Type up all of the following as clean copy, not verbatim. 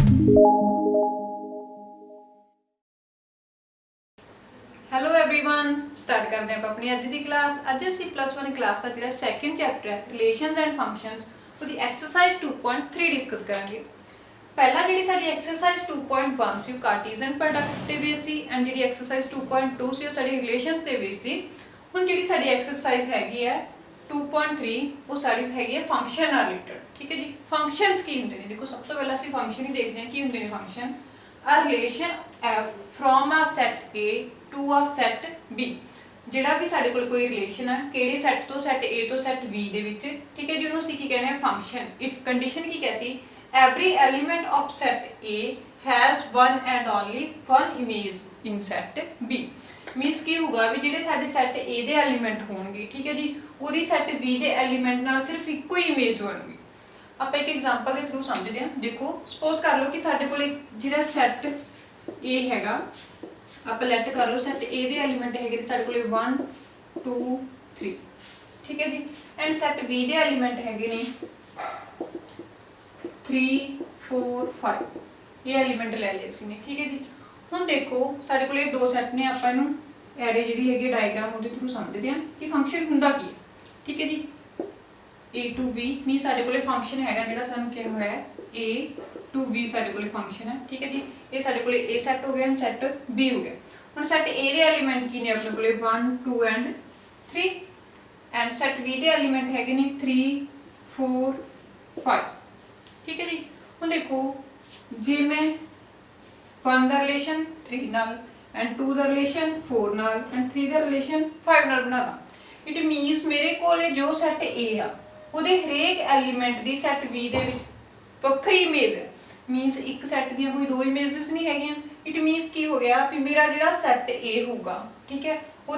Hello everyone, start करते हैं अपनी अज की क्लास। अज असी +1 क्लास का जो सैकेंड चैप्टर है रिलेशनस एंड फंक्शंस उसकी एक्सरसाइज 2.3 डिस्कस करेंगे। पहला जी साडी एक्सरसाइज 2.1 सी कार्टीजन प्रोडक्ट के बेस सी एंड जी एक्सरसाइज 2.2 सी साडी रिलेशन के बेस सी। हुण जी साडी एक्सरसाइज हैगी है 2.3 वो साडी हैगी है फंक्शन नाल रिलेटेड। ठीक है जी, फंक्शनस की होंदे ने। देखो सब तो पहला असीं फंक्शन ही देखते हैं कि होंदे ने function. A relation f from a set A to a set B. ਜਿਹੜਾ ਵੀ ਸਾਡੇ ਕੋਲ ਕੋਈ ਰਿਲੇਸ਼ਨ ਹੈ ਕਿਹੜੇ ਸੈੱਟ ਤੋਂ ਸੈੱਟ A ਤੋਂ ਸੈੱਟ B ਦੇ ਵਿੱਚ। ਠੀਕ ਹੈ ਜੀ, ਉਹਨੂੰ ਅਸੀਂ ਕੀ ਕਹਿੰਦੇ ਆ ਫੰਕਸ਼ਨ। ਇਫ ਕੰਡੀਸ਼ਨ ਕੀ ਕਹਤੀ every element of set A has one and only one image in set B। Means ਕੀ ਹੋਊਗਾ ਵੀ ਜਿਹੜੇ ਸਾਡੇ ਸੈੱਟ A ਦੇ ਐਲੀਮੈਂਟ ਹੋਣਗੇ, ਠੀਕ ਹੈ ਜੀ, ਉਹਦੀ ਸੈੱਟ B ਦੇ ਐਲੀਮੈਂਟ ਨਾਲ ਸਿਰਫ ਇੱਕੋ ਹੀ ਇਮੇਜ ਬਣੂਗੀ। ਆਪਾਂ ਇੱਕ ਐਗਜ਼ਾਮਪਲ ਦੇ ਥਰੂ ਸਮਝਦੇ ਹਾਂ। ਦੇਖੋ ਸਪੋਜ਼ ਕਰ ਲਓ ਕਿ ਸਾਡੇ ਕੋਲ ਜਿਹੜਾ ਸੈੱਟ A ਹੈਗਾ, आप लैट कर लो सैट ए दे एलीमेंट है साढ़े को 1 2 3। ठीक है जी, एंड सैट बी दे एलीमेंट है 3 4 5। ये एलीमेंट ले लिया इसने। ठीक है जी, हुण देखो साढ़े को दो सैट ने आपां नूं एरे जिहड़ी हैगी डायग्राम उहदे थ्रू समझदे हां कि फंक्शन हुंदा की है। ठीक है जी, ए टू बी मीन साढ़े को फंक्शन हैगा जिहड़ा सानूं किहा होया है ए टू बी साढ़े को फंक्शन है। ठीक है जी, ये साढ़े को ए सैट हो गया एंड सैट बी हो गया। ਹੁਣ ਸੈਟ A ਦੇ ਐਲੀਮੈਂਟ ਕੀ ਨੇ ਆਪਣੇ ਕੋਲੇ 1 2 ਐਂਡ 3 ਐਂਡ ਸੈਟ B ਦੇ ਐਲੀਮੈਂਟ ਹੈਗੇ ਨੇ 3 4 5। ਠੀਕ ਹੈ ਜੀ, ਹੁਣ ਦੇਖੋ ਜੇ ਮੈਂ 1 ਦਾ ਰਿਲੇਸ਼ਨ 3 ਨਾਲ ਐਂਡ 2 ਦਾ ਰਿਲੇਸ਼ਨ 4 ਨਾਲ ਐਂਡ 3 ਦਾ ਰਿਲੇਸ਼ਨ 5 ਨਾਲ ਬਣਾਦਾ। ਇਟ ਮੀਨਸ ਮੇਰੇ ਕੋਲੇ ਜੋ ਸੈਟ A ਆ ਉਹਦੇ ਹਰੇਕ ਐਲੀਮੈਂਟ ਦੀ ਸੈਟ B ਦੇ ਵਿੱਚ ਵੱਖਰੀ ਇਮੇਜ ਹੈ। मीनस एक सैट दी कोई दो इमेजेस नहीं है। इट मीनस की हो गया फिर मेरा जो सैट ए होगा, ठीक है, वो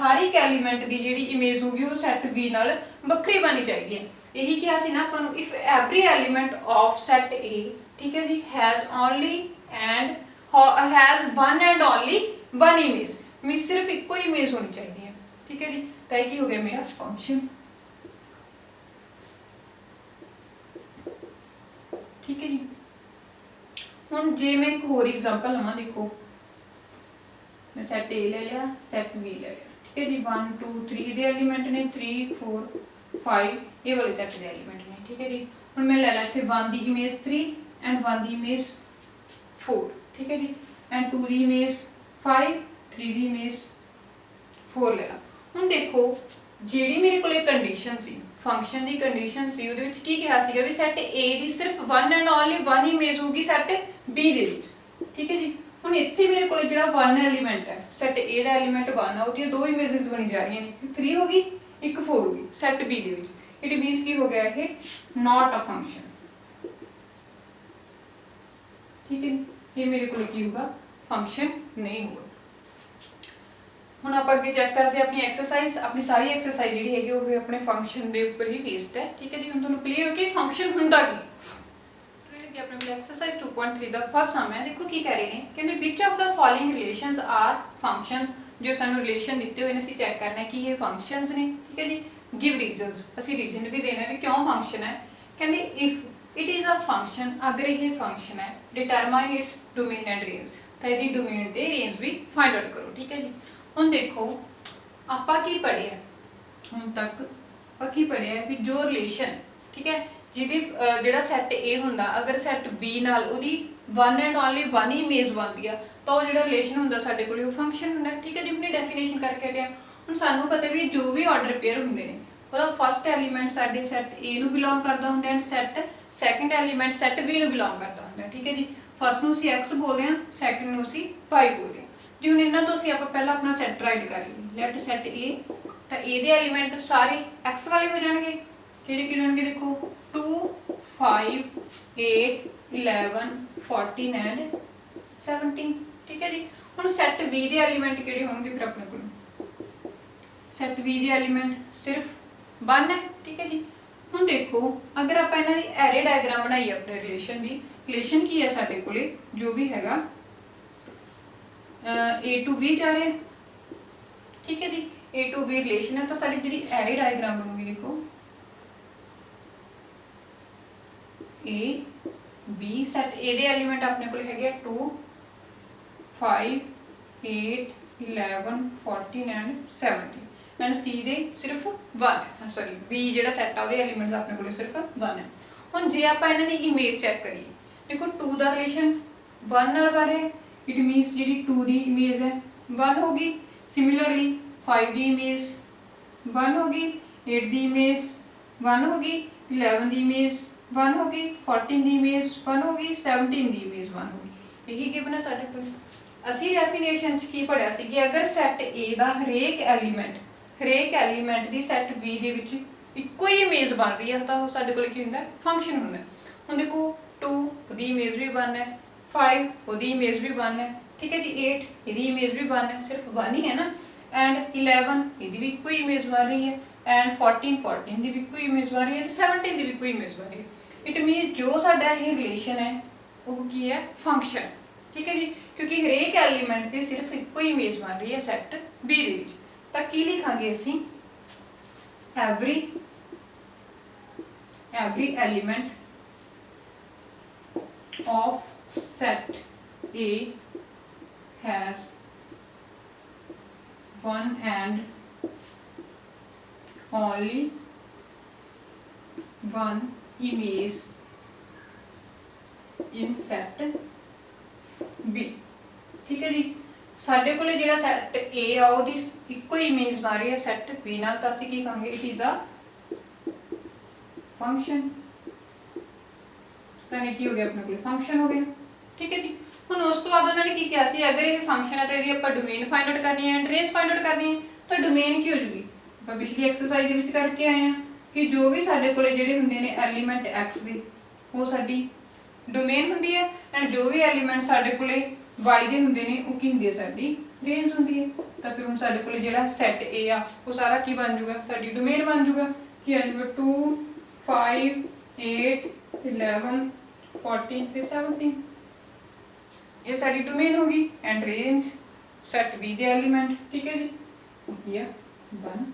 हर एक एलीमेंट की जी इमेज होगी वो सैट बी नाल वक्री बननी चाहिए। यही कहा सी ना अपन, if every element of set A, ठीक है जी, has only and has one and only one image, mean सिर्फ एको इमेज होनी चाहिए। ठीक है जी, तो यह हो गया मेरा फंक्शन। ठीक है जी, ਹੁਣ जे मैं एक होर एग्जाम्पल लवां, देखो मैं सैट ए ले लिया सैट बी ले लिया। ठीक है जी, 1 2 3 दे एलीमेंट ने 3 4 5 ये वाले सैट दे एलीमेंट ने। ठीक है जी, ਹੁਣ मैं ले लिया इत्थे 1 दी इमेज 3 एंड 1 दी इमेज 4। ठीक है जी, एंड 2 दी इमेज 5 3 दी इमेज 4 ले ला। ਹੁਣ देखो ਜਿਹੜੀ ਮੇਰੇ ਕੋਲੇ कंडीशन सी फंक्शन की कंडीशन सी ਉਹਦੇ ਵਿੱਚ ਕੀ ਕਿਹਾ ਸੀਗਾ ਵੀ ਸੈਟ A ਦੀ ਸਿਰਫ one and only one image होगी सैट B ਦੇ ਵਿੱਚ। ठीक है जी, ਹੁਣ ਇੱਥੇ ਮੇਰੇ ਕੋਲੇ ਜਿਹੜਾ 1 ਐਲੀਮੈਂਟ ਹੈ ਸੈਟ A ਦਾ ਐਲੀਮੈਂਟ 1 ਆ, ਉਹਦੀਆਂ ਦੋ ਇਮੇजेस ਬਣੀ ਜਾ ਰਹੀਆਂ ਨੇ, 3 ਹੋਗੀ ਇੱਕ 4 ਹੋਗੀ ਸੈਟ B ਦੇ ਵਿੱਚ। ਇਟ ਮੀਨਸ ਕੀ ਹੋ ਗਿਆ ਇਹ ਨॉट अ फंक्शन। ठीक है, ये मेरे को की होगा फंक्शन नहीं होगा। ਹੁਣ ਆਪਾਂ ਅੱਗੇ ਚੈੱਕ ਕਰਦੇ ਹਾਂ ਆਪਣੀ ਐਕਸਰਸਾਈਜ਼। ਆਪਣੀ ਸਾਰੀ ਐਕਸਰਸਾਈਜ਼ ਜਿਹੜੀ ਹੈਗੀ ਉਹ ਆਪਣੇ ਫੰਕਸ਼ਨ ਦੇ ਉੱਪਰ ਹੀ ਬੇਸਡ ਹੈ। ਠੀਕ ਹੈ ਜੀ, ਹੁਣ ਤੁਹਾਨੂੰ ਕਲੀਅਰ ਹੋ ਕਿ ਫੰਕਸ਼ਨ ਹੁੰਦਾ ਕੀ। ਕਿ ਆਪਣੇ ਕੋਲ ਐਕਸਰਸਾਈਜ਼ 2.3 ਦਾ ਫਸਟ ਸਮ ਹੈ। ਦੇਖੋ ਕੀ ਕਹਿ ਰਹੇ ਨੇ, ਕਹਿੰਦੇ which of the following relations are functions. ਜੋ ਸਾਨੂੰ ਰਿਲੇਸ਼ਨ ਦਿੱਤੇ ਹੋਏ ਨੇ ਅਸੀਂ ਚੈੱਕ ਕਰਨਾ ਹੈ ਕਿ ਇਹ ਫੰਕਸ਼ਨਸ ਨੇ। ਠੀਕ ਹੈ ਜੀ, ਗਿਵ ਰੀਜ਼ਨਸ, ਅਸੀਂ ਰੀਜ਼ਨ ਵੀ ਦੇਣਾ ਵੀ ਕਿਉਂ ਫੰਕਸ਼ਨ ਹੈ। ਕਹਿੰਦੇ if it is a function, ਅਗਰ ਇਹ ਫੰਕਸ਼ਨ ਹੈ, determine its domain and range, ਤਾਂ ਇਹਦੀ ਡੋमेन ਤੇ ਰੇਂਜ ਵੀ ਫਾइंड आउट ਕਰੋ। ठीक है जी, ਹੁਣ देखो ਆਪਾਂ ਕੀ ਪੜਿਆ ਹੁਣ ਤੱਕ, ਆਪਾਂ ਕੀ ਪੜਿਆ ਕਿ ਜੋ ਰਿਲੇਸ਼ਨ, ਠੀਕ ਹੈ, ਜਿਹਦੀ ਜਿਹੜਾ ਸੈੱਟ A ਹੁੰਦਾ ਅਗਰ ਸੈੱਟ B ਨਾਲ ਉਹਦੀ one and only one image बनती है तो जो रिलेशन होंगे साढ़े को फंक्शन होंगे। ठीक है जी, अपनी डेफिनेशन करके हटे हम सूँ पता भी जो भी ऑर्डर पेयर होंगे ने वो फस्ट एलीमेंट साढ़े सैट A नूं बिलोंग करता होंगे and set second element set B नूं बिलोंग करता होंगे। ठीक है जी, फस्ट नूं असीं X बोलते हैं, सैकेंड नूं असीं Y बोलते हैं जी। हुण इन्हां तों असीं आपां पहला अपना सैट राइट कर लईए, लैट सैट A, तो A दे एलीमेंट सारे X वाले हो जाएंगे। किहड़े होणगे देखो 2 5 8 11 14 एंड 17। ठीक है जी, हुण सैट B दे एलीमेंट किहड़े होणगे फिर अपने कोल सैट B दे एलीमेंट सिर्फ 1 है। ठीक है जी, हुण देखो अगर आपां इन्हां दी एरे डायग्राम बनाईए अपने रिलेशन दी, रिलेशन की है साडे कोले जो भी हैगा A टू B जा रहा है। ठीक है जी, A टू B रिलेशन है तो साडी जिहड़ी एरे डायग्राम बनूगी देखो A B ਸੈਟ A ਦੇ ਐਲੀਮੈਂਟ ਆਪਣੇ ਕੋਲ ਹੈਗੇ 2 5 8 11 14 ਐਂਡ 17 ਐਂਡ C ਦੇ ਸਿਰਫ 1 ਹੈ ਸੌਰੀ B ਜਿਹੜਾ ਸੈਟ ਆ ਉਹਦੇ ਐਲੀਮੈਂਟਸ ਆਪਣੇ ਕੋਲ ਸਿਰਫ 1 ਹੈ। ਹੁਣ ਜੇ ਆਪਾਂ ਇਹਨਾਂ ਦੀ ਇਮੇਜ ਚੈੱਕ ਕਰੀਏ, ਦੇਖੋ 2 ਦਾ ਰਿਲੇਸ਼ਨ 1 ਨਾਲ ਬਣ ਰਿਹਾ, ਇਟ ਮੀਨਸ ਜਿਹੜੀ 2 ਦੀ ਇਮੇਜ ਹੈ 1 ਹੋਗੀ। ਸਿਮਿਲਰਲੀ 5 ਦੀ ਇਮੇਜ 1 ਹੋਗੀ, 8 ਦੀ ਇਮੇਜ 1 ਹੋਗੀ, 11 ਦੀ ਇਮੇਜ 1 ਹੋਗੀ, 14 ਦੀ ਇਮੇਜ 1 ਹੋਗੀ, 17 ਦੀ ਇਮੇਜ 1 ਹੋਗੀ। ਇਹੀ ਗਿਵਨ ਹੈ ਸਾਡੇ ਕੋਲ। ਅਸੀਂ ਡੈਫੀਨੇਸ਼ਨ ਚ ਕੀ ਪੜਿਆ ਸੀ ਕਿ ਅਗਰ ਸੈਟ A ਦਾ ਹਰੇਕ ਐਲੀਮੈਂਟ ਦੀ ਸੈਟ B ਦੇ ਵਿੱਚ ਇੱਕੋ ਹੀ ਇਮੇਜ ਬਣ ਰਹੀ ਹੈ ਤਾਂ ਉਹ ਸਾਡੇ ਕੋਲ ਕੀ ਹੁੰਦਾ, ਫੰਕਸ਼ਨ ਹੁੰਦਾ। ਹੁਣ ਦੇਖੋ 2 ਉਹਦੀ ਇਮੇਜ ਵੀ 1 ਹੈ, 5 ਉਹਦੀ ਇਮੇਜ ਵੀ 1 ਹੈ, ਠੀਕ ਹੈ ਜੀ, 8 ਇਹਦੀ ਇਮੇਜ ਵੀ 1 ਹੈ, ਸਿਰਫ 1 ਹੀ ਹੈ ਨਾ, ਐਂਡ 11 ਇਹਦੀ ਵੀ ਇੱਕੋ ਹੀ ਇਮੇਜ ਬਣ ਰਹੀ ਹੈ, ਐਂਡ 14 ਦੀ ਵੀ ਇੱਕੋ ਹੀ ਇਮੇਜ ਬਣ ਰਹੀ ਹੈ, 17 ਦੀ ਵੀ ਇੱਕੋ ਹੀ ਇਮੇਜ ਬਣ ਰਹੀ ਹੈ। ਇਟ ਮੀਨ ਜੋ ਸਾਡਾ ਇਹ ਰਿਲੇਸ਼ਨ ਹੈ ਉਹ ਕੀ ਹੈ, ਫੰਕਸ਼ਨ, ਠੀਕ ਹੈ ਜੀ, ਕਿਉਂਕਿ ਹਰੇਕ ਐਲੀਮੈਂਟ ਦੀ ਸਿਰਫ ਇੱਕੋ ਹੀ ਇਮੇਜ ਬਣ ਰਹੀ ਹੈ ਸੈਟ B ਦੇ ਵਿੱਚ। ਤਾਂ ਕੀ ਲਿਖਾਂਗੇ ਅਸੀਂ, every element of set A has one and only one image in set B, ठीक है जी। ਸਾਡੇ ਕੋਲੇ ਜਿਹੜਾ ਸੈਟ A ਆ ਉਹਦੀ ਇੱਕੋ ਹੀ ਇਮੇਜ ਬਣ ਰਹੀ ਹੈ ਸੈਟ B ਨਾਲ, ਤਾਂ ਅਸੀਂ ਕੀ ਕਹਾਂਗੇ, ਇਟ ਇਜ਼ ਅ ਫੰਕਸ਼ਨ। ਤਾਂ ਇਹ ਕੀ ਹੋ ਗਿਆ, ਆਪਣੇ ਕੋਲ ਫੰਕਸ਼ਨ ਹੋ ਗਿਆ, ਠੀਕ ਹੈ ਜੀ। ਹੁਣ ਉਸ ਤੋਂ ਬਾਅਦ ਉਹਨਾਂ ਨੇ ਕੀ ਕਿਹਾ ਸੀ, ਅਗਰ ਇਹ ਫੰਕਸ਼ਨ ਹੈ ਤਾਂ ਇਹਦੀ ਆਪਾਂ ਡੋਮੇਨ ਫਾਈਂਡ ਆਊਟ ਕਰਨੀ ਹੈ ਐਂਡ ਰੇਂਜ ਫਾਈਂਡ ਆਊਟ ਕਰਨੀ ਹੈ। ਤਾਂ ਡੋਮੇਨ ਕੀ ਹੋ ਜੂਗੀ, ਆਪਾਂ ਪਿਛਲੀ ਐਕਸਰਸਾਈਜ਼ ਦੇ ਵਿੱਚ ਕਰਕੇ ਆਏ ਹਾਂ ਕਿ ਜੋ ਵੀ ਸਾਡੇ ਕੋਲੇ ਜਿਹੜੇ ਹੁੰਦੇ ਨੇ ਐਲੀਮੈਂਟ x ਦੇ ਉਹ ਸਾਡੀ ਡੋਮੇਨ ਹੁੰਦੀ ਹੈ, ਐਂਡ ਜੋ ਵੀ ਐਲੀਮੈਂਟ ਸਾਡੇ ਕੋਲੇ y ਦੇ ਹੁੰਦੇ ਨੇ ਉਹ ਕੀ ਹੁੰਦੀ ਹੈ, ਸਾਡੀ ਰੇਂਜ ਹੁੰਦੀ ਹੈ। ਤਾਂ ਫਿਰ ਹੁਣ ਸਾਡੇ ਕੋਲੇ ਜਿਹੜਾ ਸੈਟ A ਆ ਉਹ ਸਾਰਾ ਕੀ ਬਣ ਜੂਗਾ, ਸਾਡੀ ਡੋਮੇਨ ਬਣ ਜੂਗਾ। ਕੀ ਆ ਜੂਗਾ, 2 5 8 11 14 ਤੇ 17, ਇਹ ਸਾਡੀ ਡੋਮੇਨ ਹੋਗੀ, ਐਂਡ ਰੇਂਜ ਸੈਟ B ਦੇ ਐਲੀਮੈਂਟ, ਠੀਕ ਹੈ ਜੀ, ਕੀ ਆ 1।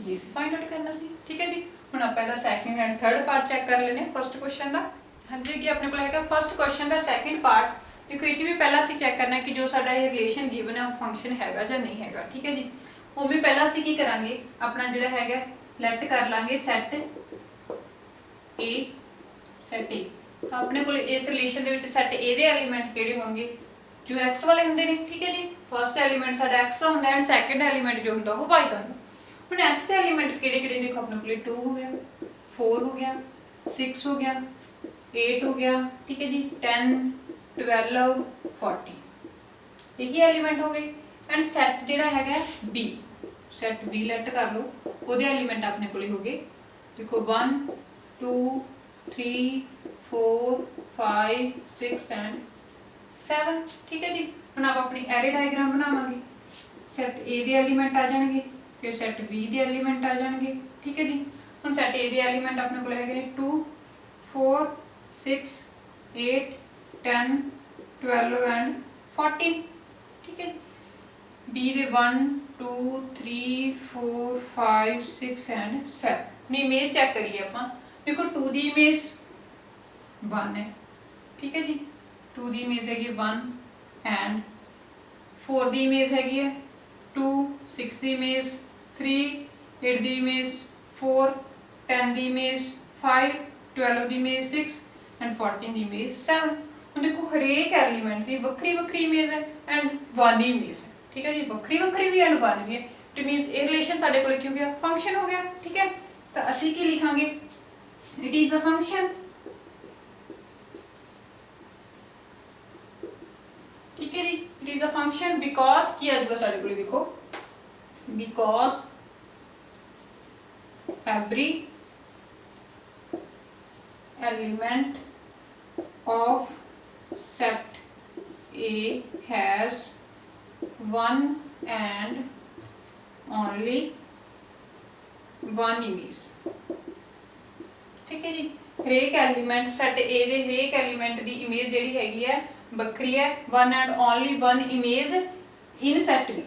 ਇਹ ਫਾਈਂਡ ਆਊਟ ਕਰਨਾ ਸੀ, ਠੀਕ ਹੈ ਜੀ। ਹੁਣ ਆਪਾਂ ਇਹਦਾ second and third part check ਕਰ ਲੈਨੇ ਫਸਟ ਕੁਐਸਚਨ ਦਾ। ਹਾਂਜੀ, ਅੱਗੇ ਆਪਣੇ ਕੋਲ ਹੈਗਾ ਫਸਟ ਕੁਐਸਚਨ ਦਾ ਸੈਕੰਡ ਪਾਰਟ। ਦੇਖੋ ਇਹ 'ਚ ਵੀ ਪਹਿਲਾਂ ਅਸੀਂ ਚੈੱਕ ਕਰਨਾ ਕਿ ਜੋ ਸਾਡਾ ਇਹ ਰਿਲੇਸ਼ਨ ਗਿਵਨ ਹੈ ਉਹ ਫੰਕਸ਼ਨ ਹੈਗਾ ਜਾਂ ਨਹੀਂ ਹੈਗਾ, ਠੀਕ ਹੈ ਜੀ। ਉਹ ਵੀ ਪਹਿਲਾਂ ਅਸੀਂ ਕੀ ਕਰਾਂਗੇ, ਆਪਣਾ ਜਿਹੜਾ ਹੈਗਾ ਲੈਟ ਕਰ ਲਾਂਗੇ ਸੈਟ A, ਸੈਟ A। ਤਾਂ ਆਪਣੇ ਕੋਲ ਇਸ ਰਿਲੇਸ਼ਨ ਦੇ ਵਿੱਚ ਸੈਟ A ਦੇ ਐਲੀਮੈਂਟ ਕਿਹੜੇ ਹੋਣਗੇ, ਜੋ x ਵਾਲੇ ਹੁੰਦੇ ਨੇ, ਠੀਕ ਹੈ ਜੀ। ਫਸਟ ਐਲੀਮੈਂਟ ਸਾਡਾ x ਹੁੰਦਾ ਐਂਡ ਸੈਕੰਡ ਐਲੀਮੈਂਟ ਜੋ ਹੁੰਦਾ ਉਹ y ਦਾ ਹੁੰਦਾ। ਹੁਣ x ਦੇ ਐਲੀਮੈਂਟ ਕਿਹੜੇ ਕਿਹੜੇ, ਦੇਖੋ ਆਪਣੇ ਕੋਲ 2 ਹੋ ਗਿਆ, 4 ਹੋ ਗਿਆ, 6 ਹੋ ਗਿਆ, 8 ਹੋ ਗਿਆ, ਠੀਕ ਹੈ ਜੀ, 10 12 40, ਇਹੀ ਐਲੀਮੈਂਟ ਹੋ ਗਏ। ਐਂਡ ਸੈਟ ਜਿਹੜਾ ਹੈਗਾ B, ਸੈਟ B ਲੈਟ ਕਰ ਲਓ, ਉਹਦੇ ਐਲੀਮੈਂਟ ਆਪਣੇ ਕੋਲੇ ਹੋ ਗਏ, ਦੇਖੋ 1 2 3 4 5 6 ਐਂਡ 7, ਠੀਕ ਹੈ ਜੀ। ਹੁਣ ਆਪਾਂ ਆਪਣੀ ਐਰੇ ਡਾਇਗਰਾਮ ਬਣਾਵਾਂਗੇ, ਸੈਟ A ਦੇ ਐਲੀਮੈਂਟ ਆ ਜਾਣਗੇ, ਫਿਰ ਸੈਟ B ਦੇ ਐਲੀਮੈਂਟ ਆ ਜਾਣਗੇ, ਠੀਕ ਹੈ ਜੀ। ਹੁਣ ਸੈਟ A ਦੇ ਐਲੀਮੈਂਟ ਆਪਣੇ ਕੋਲ ਹੈਗੇ ਨੇ 2 4 6 8 10 12 ਐਂਡ 14, ਠੀਕ ਹੈ। B ਦੇ 1 2 3 4 5 6 ਐਂਡ 7। ਹੁਣ ਇਮੇਜ ਚੈੱਕ ਕਰੀਏ ਆਪਾਂ, ਦੇਖੋ 2 ਦੀ ਇਮੇਜ 1 ਹੈ, ਠੀਕ ਹੈ ਜੀ, 2 ਦੀ ਇਮੇਜ ਹੈਗੀ 1 ਐਂਡ 4 ਦੀ ਇਮੇਜ ਹੈਗੀ ਹੈ 2, 6 ਦੀ image 3, 8 the image 4, 10 the image 5, 12 the image 6 and 14 the image 7। ਹੁਣ ਦੇਖੋ ਹਰੇਕ ਐਲੀਮੈਂਟ ਦੀ ਵੱਖਰੀ ਵੱਖਰੀ ਇਮੇਜ ਹੈ ਐਂਡ 1 ਹੀ ਇਮੇਜ ਹੈ, ਠੀਕ ਹੈ ਜੀ, ਵੱਖਰੀ ਵੱਖਰੀ ਵੀ ਐਂਡ 1 ਵੀ ਹੈ। ਇਟ ਮੀਨਸ ਇਹ ਰਿਲੇਸ਼ਨ ਸਾਡੇ ਕੋਲ ਕੀ ਹੋ ਗਿਆ, ਫੰਕਸ਼ਨ ਹੋ ਗਿਆ, ਠੀਕ ਹੈ। ਤਾਂ ਅਸੀਂ ਕੀ ਲਿਖਾਂਗੇ, ਇਟ ਇਜ਼ ਅ ਫੰਕਸ਼ਨ, ਠੀਕ ਹੈ ਜੀ, it is a function because ਕੀ ਆ ਜਾਊਗਾ ਸਾਡੇ ਕੋਲ, ਦੇਖੋ because every element of set A has one and only one image, ਠੀਕ ਹੈ ਜੀ। ਹਰੇਕ ਐਲੀਮੈਂਟ ਸੈਟ A ਦੇ ਹਰੇਕ ਐਲੀਮੈਂਟ ਦੀ ਇਮੇਜ ਜਿਹੜੀ ਹੈਗੀ ਹੈ ਵੱਖਰੀ ਹੈ, one and only one image in set B,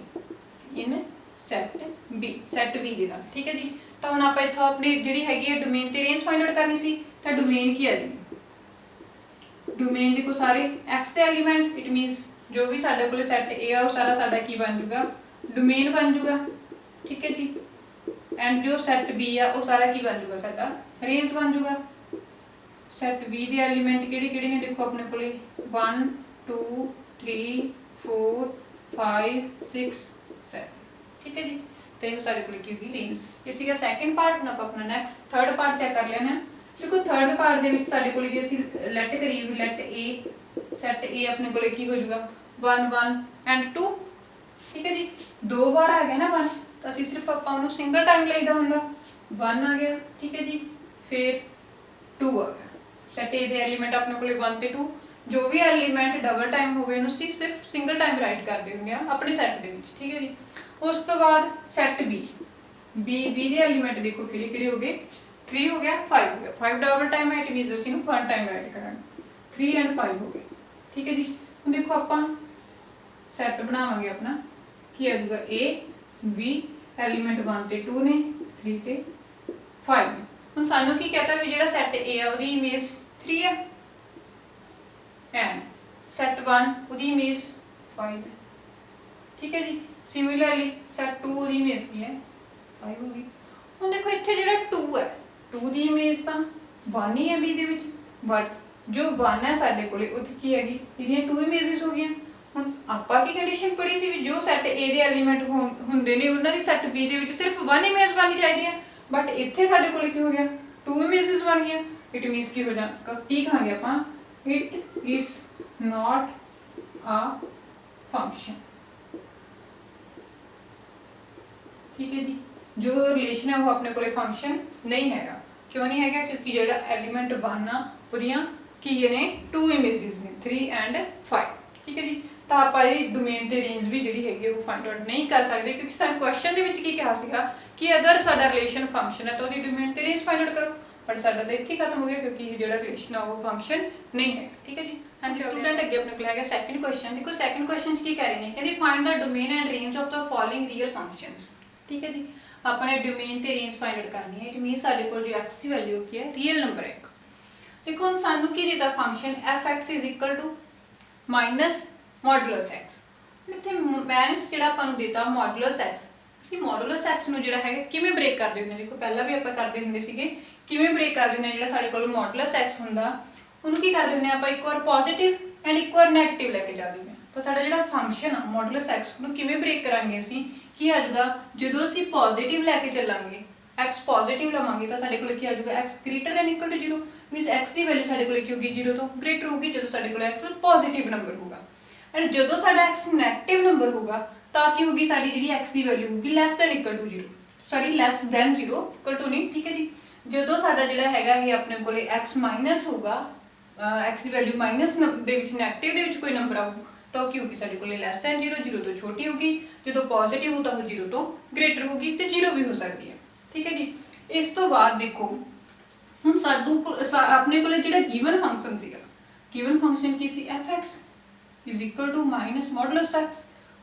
in set B, set B ਦੇ ਨਾਲ, ਠੀਕ ਹੈ ਜੀ। ਤਾਂ ਹੁਣ ਆਪਾਂ ਇੱਥੋਂ ਆਪਣੀ ਜਿਹੜੀ ਹੈਗੀ ਹੈ ਡੋਮੇਨ ਤੇ ਰੇਂਜ ਫਾਈਂਡ ਆਊਟ ਕਰਨੀ ਸੀ, ਤਾਂ ਡੋਮੇਨ ਕੀ ਆ ਜੀ, डोमेन देखो सारे एक्स के एलीमेंट, इट मीनस जो भी साडे कोल सैट ए आ सारा साडा की बन जूगा डोमेन बन जूगा, ठीक है जी। एंड जो सैट बी आ वो सारा की बन जूगा साडा रेंज बन जूगा। सैट बी के एलीमेंट किहड़े-किहड़े ने देखो अपने कोले 1 2 3 4 5 6 7, ठीक है जी। तो ये सारे कोले की होगी रेंज। ये सीगा सैकेंड पार्ट। हुण आपां अपना नेक्स्ट थर्ड पार्ट चैक कर लेना। देखो थर्ड पार्ट दे विच साडे कोले जे असीं लेट करिए लेट ए सैट ए अपने कोले की हो जाऊगा 1 1 एंड 2, ठीक है जी। दो बार आ गया ना 1, तो असीं सिर्फ आपां उहनूं सिंगल टाइम लईदा हुंदा 1 आ गया, ठीक है जी। फिर 2 आ गया। सैट ए दे एलीमेंट अपने कोले 1 ते 2, जो भी एलीमेंट डबल टाइम होवे उहनूं असीं सिर्फ सिंगल टाइम राइट करदे हुंदे आ अपने सैट दे विच, ठीक है जी। उस तो बाद सैट बी बी दे एलीमेंट देखो किहड़े-किहड़े हो गए 3 हो गया 5 हो गया। 5 डबल टाइम है, इट मीनस असीं नूं 1 टाइम राइट करांगे 3 एंड 5 हो गए, ठीक है जी। हुण देखो आपां सैट बनावांगे अपना की आ जाऊगा ए बी एलीमेंट 1 ते 2 ने 3 ते 5 ने। हुण सानूं की कहता भी जिहड़ा सैट ए आ उहदी इमेज 3 है एंड सैट 1 उहदी इमेज 5 है, ठीक है जी। सिमिलरली सैट 2 उहदी इमेज की है 5 होगी। हुण देखो इत्थे जिहड़ा 2 है 2 दी इमेज तां 1 ही है बी दे विच, बट जो 1 है साडे कोले उत्थे की हैगी इहदियां 2 इमेजेस हो गईयां। हुण आपां की कंडीशन पढ़ी सी भी जो सैट ए दे एलीमेंट हुंदे ने उन्हां दी सैट बी दे विच सिर्फ 1 इमेज बननी चाहिदी है, बट इत्थे साडे कोले की हो गया 2 इमेजेस बन गईयां। इट मीनस की हो जा की कहांगे आपां it is not a function, ठीक है जी। जो रिलेशन है वो अपने कोले फंक्शन नहीं हैगा। क्यों नहीं हैगा? क्योंकि जो एलीमेंट 1 आ उहदियां की ने 2 इमेजेस ने 3 एंड 5, ठीक है जी। तो आप डोमेन ते रेंज भी जिहड़ी हैगी वो फाइंड आउट नहीं कर सकते, क्योंकि सानूं क्वेश्चन दे विच की कहा सीगा कि अगर साडा रिलेशन फंक्शन है तो उहदी डोमेन ते रेंज फाइंड आउट करो, बट साडा तो इत्थे खत्म हो गया क्योंकि ये जिहड़ा रिलेशन है वो फंक्शन नहीं है, ठीक है जी। हाँ जी स्टूडेंट अगे अपने कोल हैगा सैकंड क्वेश्चन। देखो सैकंड क्वेश्चन की कह रहे हैं कहंदे find the domain and range of the following real functions, ठीक है जी। अपने डोमेन ते रेंज फाइंड आउट करनी है। इट मीन साडे कोल जो x की वैल्यू की है रियल नंबर है। देखो हुण सानू की दिता function f(x) is equal to minus modulus x। इत्थे माइनस जिहड़ा आपां नूं दिता मॉडुलस x, ਅਸੀਂ मॉडुलस x ਨੂੰ ਜਿਹੜਾ ਹੈਗਾ ਕਿਵੇਂ ਬ੍ਰੇਕ ਕਰਦੇ ਹੁੰਦੇ। ਦੇਖੋ ਪਹਿਲਾਂ ਵੀ ਆਪਾਂ ਕਰਦੇ ਹੁੰਦੇ ਸੀਗੇ ਕਿਵੇਂ ਬ੍ਰੇਕ ਕਰਦੇ ਹੁੰਦੇ। ਜਿਹੜਾ ਸਾਡੇ ਕੋਲ ਮॉडुलस x ਹੁੰਦਾ ਉਹਨੂੰ ਕੀ ਕਰਦੇ ਹੁੰਦੇ ਆਪਾਂ ਇੱਕ ਵਾਰ ਪੋਜ਼ਿਟਿਵ ਐਂਡ ਇੱਕ ਵਾਰ ਨੈਗੇਟਿਵ ਲੈ ਕੇ ਜਾਂਦੇ ਹੁੰਦੇ। ਤਾਂ ਸਾਡਾ ਜਿਹੜਾ ਫੰਕਸ਼ਨ ਆ मॉडुलस x ਨੂੰ ਕਿਵੇਂ ਬ੍ਰੇਕ ਕਰਾਂਗੇ ਅਸੀਂ ਕੀ ਆ ਜਾਊਗਾ ਜਦੋਂ ਅਸੀਂ ਪੋਜ਼ਿਟਿਵ ਲੈ ਕੇ ਚੱਲਾਂਗੇ x ਪੋਜ਼ਿਟਿਵ ਲਵਾਂਗੇ ਤਾਂ ਸਾਡੇ ਕੋਲ ਕੀ ਆ ਜਾਊਗਾ x greater than equal to 0, means x ਦੀ ਵੈਲਿਊ ਸਾਡੇ ਕੋਲ ਕੀ ਹੋਊਗੀ 0 ਤੋਂ ਗ੍ਰੇਟਰ ਹੋਊਗੀ ਜਦੋਂ ਸਾਡੇ ਕੋਲ x ਪੋਜ਼ਿਟਿਵ ਨੰਬਰ ਹੋਊਗਾ। एंड जो साडा x नैगेटिव नंबर होगा तो की होगी साडी जिहड़ी x की वैल्यू होगी less than equal to 0, sorry less than 0 equal to नहीं, ठीक है जी। जो साडा जिहड़ा हैगा ये अपने कोले x माइनस होगा x की वैल्यू माइनस दे विच नैगेटिव दे विच कोई नंबर आऊ तो की होगी साडे कोले लैस दैन 0, 0 तो छोटी होगी, जो पॉजिटिव हो तो 0 तो ग्रेटर होगी तो 0 भी हो सकती है, ठीक है जी। इस तो बाद देखो हुण साडू अपने कोले जिहड़ा गिवन फंक्शन सीगा गिवन फंक्शन की सी f(x) is equal to minus modulus x।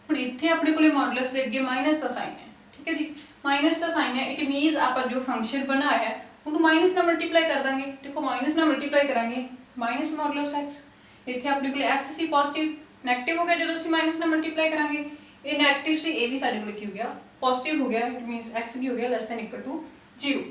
हुण इत्थे अपने कोले मॉडुलस दे अगे माइनस का साइन है, ठीक है जी। माइनस का साइन है इट मीनस आप जो फंक्शन बनाया है उन्होंने माइनस नाल मल्टीप्लाई कर देंगे। देखो माइनस नाल मल्टीप्लाई करांगे माइनस मॉडुलस x, इत्थे अपने कोले x सी पॉजिटिव नैगेटिव हो गया जो असीं माइनस नाल मल्टीप्लाई करांगे ये नैगेटिव सी ये भी साडे कोले की हो गया पॉजिटिव हो गया, इट मीनस x की हो गया लैस दैन इक्वल टू 0।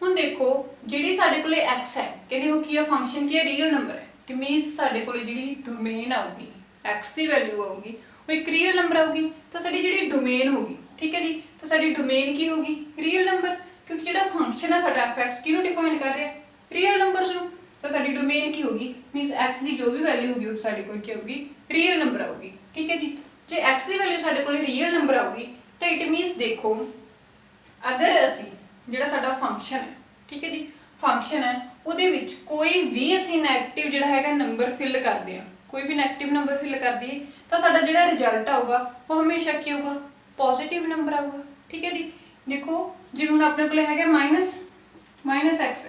हुण देखो जिहड़ी साडे कोले x है कहंदे वो की है फंक्शन की है रियल नंबर है, इट मीनस साडे कोले जिहड़ी डोमेन आऊगी x की वैल्यू आऊगी वो एक रियल नंबर आऊगी तो साडी जिहड़ी डोमेन होगी, ठीक है जी। तो साडी डोमेन की होगी रियल नंबर, क्योंकि जिहड़ा फंक्शन है साडा f(x) किहनूं डिफाइन कर रहा है रियल नंबर्स नूं, तो साडी डोमेन की होगी मीनस x की जो भी वैल्यू होगी वो साडे कोल की होगी रियल नंबर आऊगी, ठीक है जी। जे x की वैल्यू साडे कोल रियल नंबर आऊगी तो इट मीनस देखो अगर असीं जिहड़ा साडा फंक्शन है, ठीक है जी, फंक्शन है उहदे विच कोई भी असीं नैगेटिव जिहड़ा हैगा नंबर फिल करदे आ कोई भी नैगेटिव नंबर फिल कर दिए तो साडा जिहड़ा रिजल्ट आऊगा वो हमेशा की होगा पॉजिटिव नंबर आऊगा, ठीक है जी। देखो जिवें हुण अपने कोले हैगा माइनस x,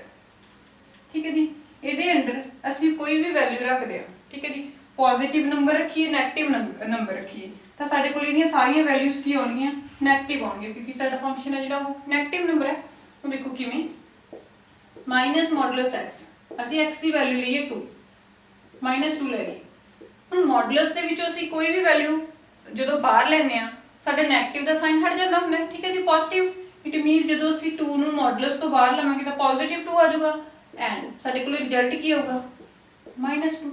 ठीक है जी, इहदे अंदर असीं कोई भी वैल्यू रखदे आ, ठीक है जी, पॉजिटिव नंबर रखिए नैगेटिव नंबर रखिए तो साडे कोल इहदियां सारियां वैल्यूज की आउणगियां नैगेटिव आउणगियां, क्योंकि साडा फंक्शन है जिहड़ा वो नैगेटिव नंबर है। तो देखो किवें माइनस मॉडुलस x असीं x की वैल्यू लईए 2, -2 ਲੈ ਲਈਏ। ਹੁਣ ਮੋਡੂਲਸ ਦੇ ਵਿੱਚੋਂ ਅਸੀਂ ਕੋਈ ਵੀ ਵੈਲਿਊ ਜਦੋਂ ਬਾਹਰ ਲੈਂਦੇ ਆ ਸਾਡਾ ਨੈਗੇਟਿਵ ਦਾ ਸਾਈਨ ਹਟ ਜਾਂਦਾ ਹੁੰਦਾ, ਠੀਕ ਹੈ ਜੀ, ਪੋਜ਼ਿਟਿਵ। ਇਟ ਮੀਨਸ ਜਦੋਂ ਅਸੀਂ 2 ਨੂੰ ਮੋਡੂਲਸ ਤੋਂ ਬਾਹਰ ਲਵਾਂਗੇ ਤਾਂ +2 ਆ ਜਾਊਗਾ ਐਂਡ ਸਾਡੇ ਕੋਲ ਰਿਜ਼ਲਟ ਕੀ ਆਊਗਾ -2,